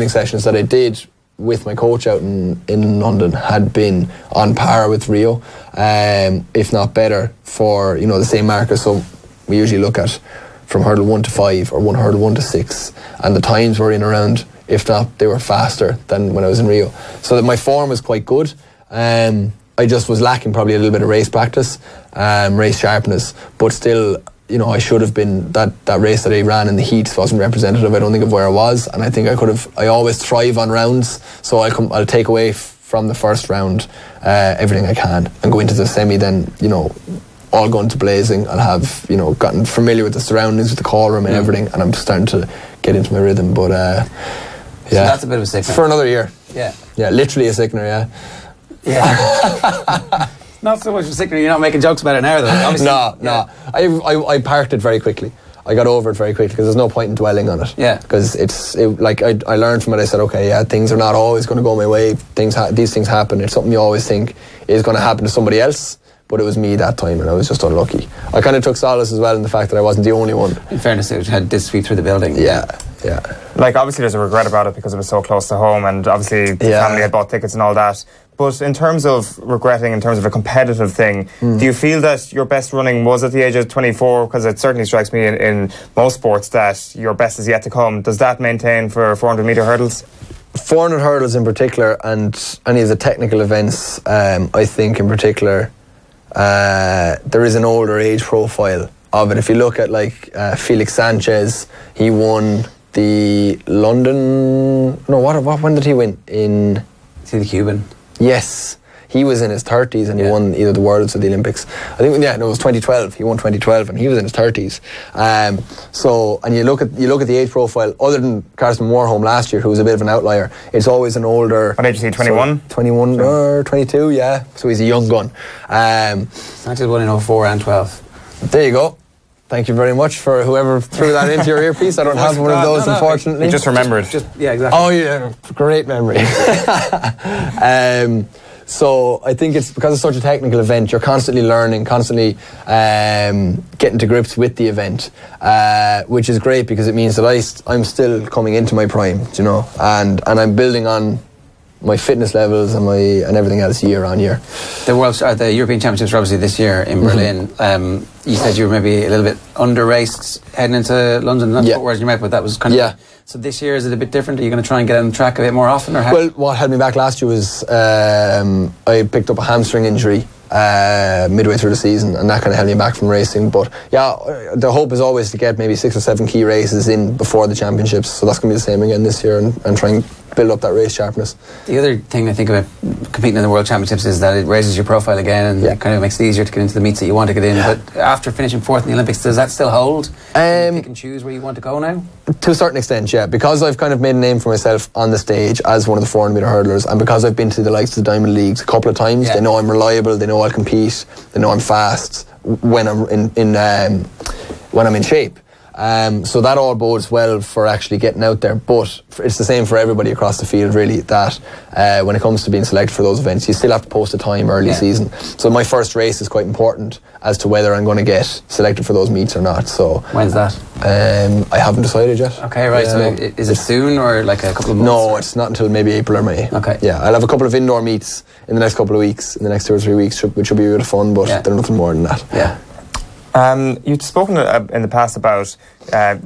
sessions that I did with my coach out in London had been on par with Rio, if not better, for the same markers. So we usually look at from hurdle 1 to 5 or one hurdle 1 to 6, and the times were in around, if not they were faster than when I was in Rio. So that my form was quite good. I just was lacking probably a little bit of race practice, race sharpness, but still, I should have been, that race that I ran in the heats wasn't representative, I don't think, of where I was, and I think I always thrive on rounds, so I'll take away from the first round everything I can and go into the semi, then, all going to blazing. I'll have, gotten familiar with the surroundings, with the call room and everything, and I'm starting to get into my rhythm, but
so that's a bit of a sick
for another year. Yeah, literally a sickener,
yeah. Not so much a sickener, you're not making jokes about it now, though. Obviously,
no. I parked it very quickly. I got over it very quickly because there's no point in dwelling on it.
Yeah.
Because I learned from it. I said, okay, yeah, things are not always going to go my way. These things happen. It's something you always think is going to happen to somebody else, but it was me that time, and I was just unlucky. I kind of took solace as well in the fact that I wasn't the only one.
In fairness, it had this sweep through the building.
Yeah.
Like, obviously there's a regret about it because it was so close to home, and obviously the family had bought tickets and all that. But in terms of regretting, in terms of a competitive thing, do you feel that your best running was at the age of 24? Because it certainly strikes me in most sports that your best is yet to come. Does that maintain for 400 metre hurdles?
400 hurdles in particular, and any of the technical events, I think in particular, there is an older age profile of it. If you look at Felix Sanchez, he won the London... when did he win?
Is he the Cuban?
Yes, he was in his 30s and he won either the Worlds or the Olympics. I think it was 2012. He won 2012 and he was in his 30s. And you look at the age profile. Other than Carson Warholm last year, who was a bit of an outlier, it's always an older.
What age is he? 21.
21 or 22. Yeah. So he's a young gun.
Sanchez won in 04 and 12.
There you go. Thank you very much for whoever threw that into your earpiece. I don't have one of those, unfortunately.
You just remembered.
Yeah, exactly.
Oh, yeah. Great memory. So I think it's because it's such a technical event, you're constantly learning, constantly getting to grips with the event, which is great because it means that I'm still coming into my prime, you know, and I'm building on my fitness levels and everything else year on year.
The European Championships are obviously this year in Berlin. You said you were maybe a little bit under-raced heading into London. Not to put words in your mouth, but that was kind of... So this year, is it a bit different? Are you going to try and get on the track a bit more often? Or
Well, what held me back last year was I picked up a hamstring injury midway through the season, and that kind of held me back from racing. But yeah, the hope is always to get maybe 6 or 7 key races in before the championships, so that's going to be the same again this year, and try and build up that race sharpness.
The other thing I think about competing in the World Championships is that it raises your profile again, and it kind of makes it easier to get into the meets that you want to get in. But after finishing 4th in the Olympics, does that still hold? Can you pick and choose where you want to go now?
To a certain extent, yeah, because I've kind of made a name for myself on the stage as one of the 400 metre hurdlers, and because I've been to the likes of the Diamond Leagues a couple of times, they know I'm reliable, they know I'll compete, they know I'm fast when I'm in shape. So that all bodes well for actually getting out there, but it's the same for everybody across the field really, that when it comes to being selected for those events, you still have to post a time early season. So my first race is quite important as to whether I'm going to get selected for those meets or not. So
when's that?
I haven't decided yet.
Okay, right. So is it soon or like a couple of months?
No, it's not until maybe April or May.
Okay.
Yeah, I'll have a couple of indoor meets in the next couple of weeks, in the next 2 or 3 weeks, which will be a bit of fun, but they're nothing more than that.
Yeah.
You've spoken in the past about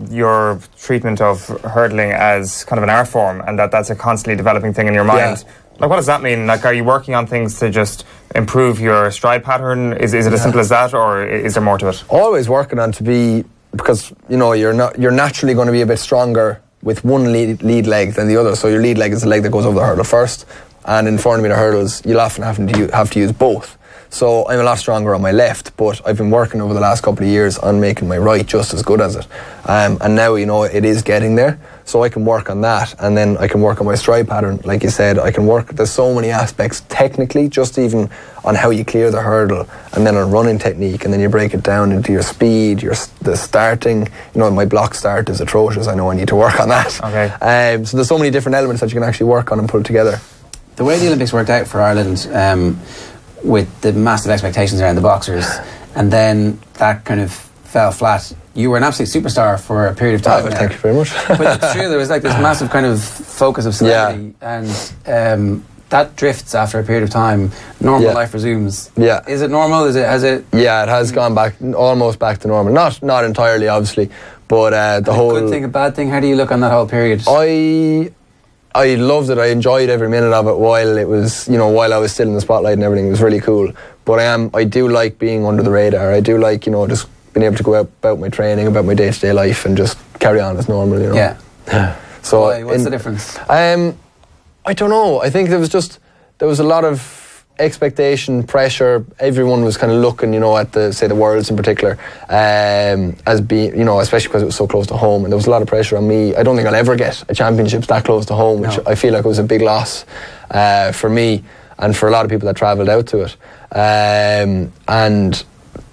your treatment of hurdling as kind of an art form, and that's a constantly developing thing in your mind. Like, what does that mean? Like, are you working on things to just improve your stride pattern? Is it as simple as that, or is there more to it?
Always working on because you know you're naturally going to be a bit stronger with one lead leg than the other. So your lead leg is the leg that goes over the hurdle first, and in 400 metre hurdles you'll often have to use both. So I'm a lot stronger on my left, but I've been working over the last couple of years on making my right just as good as it. And now, you know, it is getting there. So I can work on that, and then I can work on my stride pattern. Like you said, there's so many aspects technically, just even on how you clear the hurdle, and then on running technique, and then you break it down into your speed, the starting. You know, my block start is atrocious. I know I need to work on that.
Okay.
So there's so many different elements that you can actually work on and pull together.
The way the Olympics worked out for Ireland, with the massive expectations around the boxers, and then that kind of fell flat. You were an absolute superstar for a period of time.
Thank you very much.
But it's true, there was like this massive kind of focus of celebrity, and that drifts after a period of time. Normal life resumes.
Yeah.
Is it normal? Has it?
Yeah, it has gone back, almost back to normal. Not entirely, obviously, but the whole...
A good thing, a bad thing? How do you look on that whole period?
I loved it. I enjoyed every minute of it while it was, you know, while I was still in the spotlight and everything. It was really cool. But I do like being under the radar. I do like, you know, just being able to go out about my training, about my day-to-day life, and just carry on as normal, you know.
Yeah.
So
what's the difference?
I don't know. I think there was a lot of expectation, pressure. Everyone was kind of looking, you know, at the Worlds in particular, as being, you know, especially because it was so close to home, and there was a lot of pressure on me. I don't think I'll ever get a championships that close to home, which I feel like was a big loss for me and for a lot of people that travelled out to it. And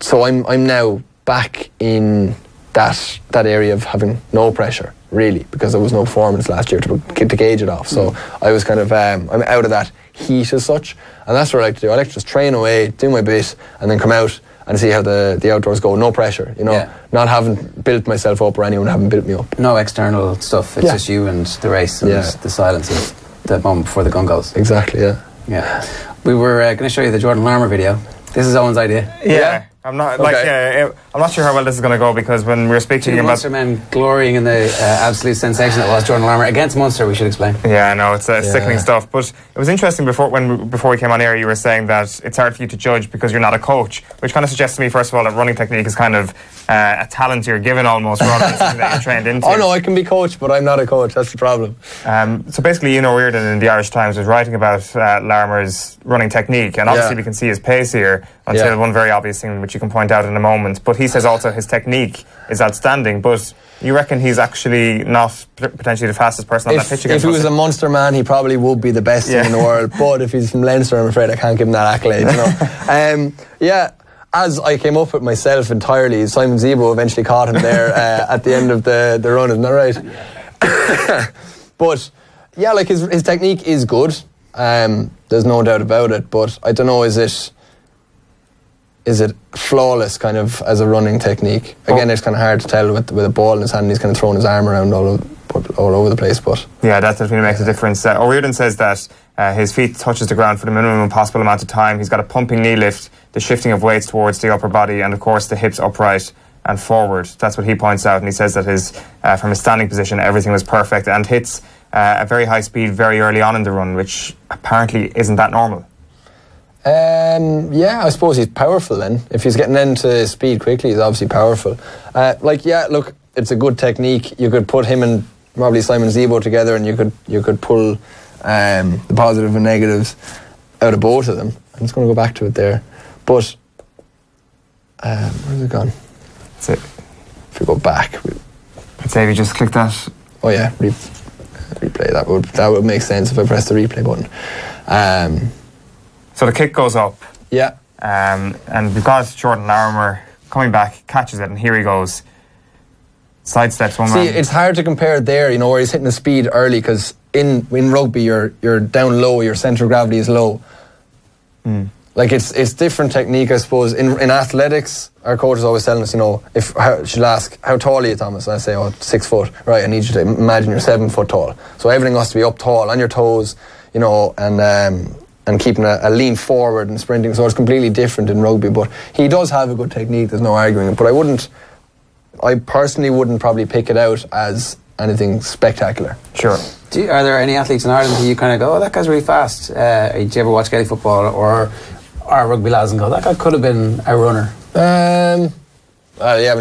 so I'm now back in that area of having no pressure, really, because there was no performance last year to gauge it off. So I was kind of I'm out of that heat as such, and that's what I like to do. I like to just train away, do my bit, and then come out and see how the outdoors go. No pressure, you know, not having built myself up or anyone having built me up.
No external stuff. It's just you and the race and the silence of the moment before the gun goes.
Exactly.
Yeah. We were going to show you the Jordan Larmour video. This is Owen's idea.
Yeah. I'm not I'm not sure how well this is going to go, because when we were speaking about
Munster men glorying in the absolute sensation that was Jordan Larmour against Munster, we should explain.
Yeah, I know, it's sickening stuff. But it was interesting before we came on air. You were saying that it's hard for you to judge because you're not a coach, which kind of suggests to me, first of all, that running technique is kind of a talent you're given almost, rather than something that you're trained into.
Oh no, I can be coached, but I'm not a coach. That's the problem.
So basically, Ian O'Riordan in the Irish Times was writing about Larmour's running technique, and obviously we can see his pace here until one very obvious thing which you can point out in a moment. But he says also his technique is outstanding, but you reckon he's actually not potentially the fastest person on that pitch against
If he was a Munster man, he probably would be the best thing in the world, but if he's from Leinster, I'm afraid I can't give him that accolade, you know. As I came up with myself entirely, Simon Zebo eventually caught him there at the end of the run, isn't that right? But yeah, like his technique is good, there's no doubt about it, but I don't know, is it flawless kind of as a running technique? Again, it's kind of hard to tell with a ball in his hand. He's kind of throwing his arm around all over the place, but
yeah, that definitely makes a difference. O'Riordan says that his feet touches the ground for the minimum possible amount of time. He's got a pumping knee lift, the shifting of weights towards the upper body, and of course the hips upright and forward. That's what he points out, and he says that from his standing position everything was perfect, and hits a very high speed very early on in the run, which apparently isn't that normal.
I suppose he's powerful then. If he's getting into speed quickly, he's obviously powerful. Look, it's a good technique. You could put him and probably Simon Zebo together, and you could pull the positive and negatives out of both of them. I'm just going to go back to it there. But where's it gone?
That's it.
If we go back,
I'd say we just click that.
Oh yeah, replay. That would make sense if I press the replay button.
So the kick goes up.
Yeah.
And we've got Jordan Larmour coming back, catches it, and here he goes. Sidesteps one man.
See, it's hard to compare there, you know, where he's hitting the speed early, because in rugby you're down low, your centre of gravity is low. Like it's different technique, I suppose. In athletics, our coach is always telling us, you know, she'll ask, how tall are you, Thomas? And I say, 6 foot. Right, I need you to imagine you're 7 foot tall. So everything has to be up tall, on your toes, you know, and keeping a lean forward and sprinting. So it's completely different in rugby. But he does have a good technique, there's no arguing it. But I personally wouldn't probably pick it out as anything spectacular.
Sure.
Are there any athletes in Ireland who you kind of go, oh, that guy's really fast? Do you ever watch Gaelic football or rugby lads and go, that guy could have been a runner?
When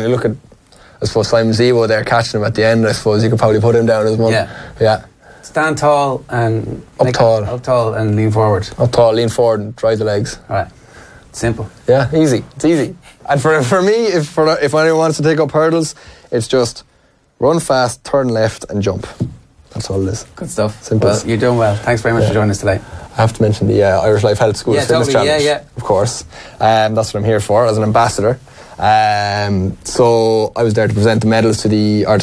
you look at, I suppose, Simon Zebo there catching him at the end, I suppose you could probably put him down as one. Yeah.
Stand tall and
up
tall and lean forward.
Up tall, lean forward and drive the legs.
Right. Simple.
Yeah, easy. It's easy. And for me, if anyone wants to take up hurdles, it's just run fast, turn left and jump. That's all it is.
Good stuff.
Simple.
Well, you're doing well. Thanks very much for joining us today.
I have to mention the Irish Life Health School Fitness Challenge.
Yeah.
Of course. That's what I'm here for, as an ambassador. So I was there to present the medals to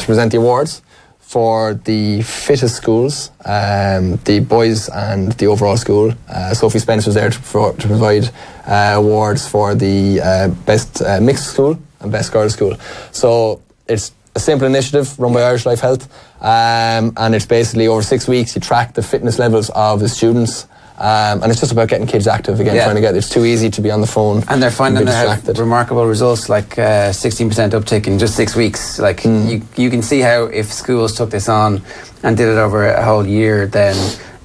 present the awards for the fittest schools, the boys and the overall school. Sophie Spence was there to provide awards for the best mixed school and best girls school. So it's a simple initiative run by Irish Life Health, and it's basically over 6 weeks you track the fitness levels of the students. And it's just about getting kids active again, trying to get, it's too easy to be on the phone.
And they're finding they have remarkable results, like 16% uptick in just 6 weeks. Like you can see how if schools took this on and did it over a whole year, then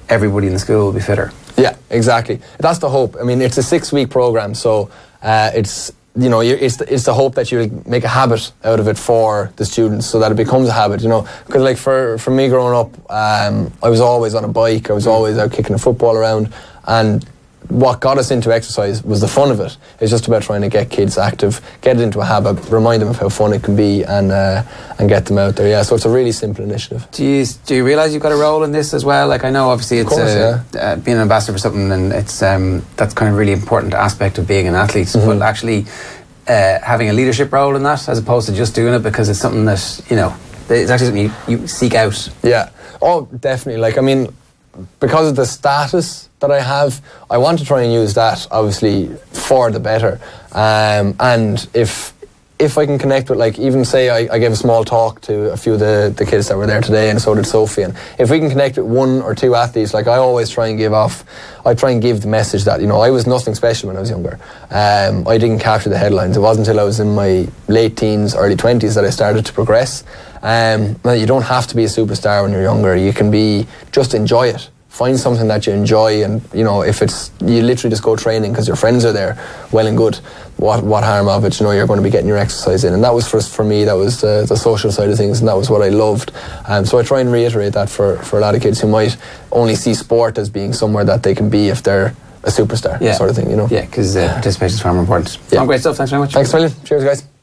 everybody in the school will be fitter.
Yeah, exactly. That's the hope. I mean, it's a 6-week program, so it's, you know, it's the hope that you make a habit out of it for the students, so that it becomes a habit, you know. Because like for me growing up, I was always on a bike, I was always out kicking a football around, and what got us into exercise was the fun of it. It's just about trying to get kids active, get it into a habit, remind them of how fun it can be, and get them out there. Yeah, so it's a really simple initiative.
Do you realise you've got a role in this as well? Like, I know obviously it's being an ambassador for something, and it's that's kind of really important aspect of being an athlete. But actually having a leadership role in that, as opposed to just doing it because it's something that, you know, it's actually something you seek out.
Yeah. Oh, definitely. Like, I mean, because of the status that I have, I want to try and use that obviously for the better. And if I can connect with, like, even say I gave a small talk to a few of the kids that were there today, and so did Sophie, and if we can connect with one or two athletes, like, I always try and give the message that, you know, I was nothing special when I was younger. I didn't capture the headlines. It wasn't until I was in my late teens, early 20s that I started to progress. You don't have to be a superstar when you're younger. You can just enjoy it. Find something that you enjoy, and, you know, if it's, you literally just go training because your friends are there, well and good. What harm of it? You know, you're going to be getting your exercise in, and that was for me. That was the social side of things, and that was what I loved. So I try and reiterate that for a lot of kids who might only see sport as being somewhere that they can be if they're a superstar, sort of thing. You know.
Yeah, because participation is far more important. Yeah, great stuff. Thanks very much.
Thanks a million. Cheers, guys.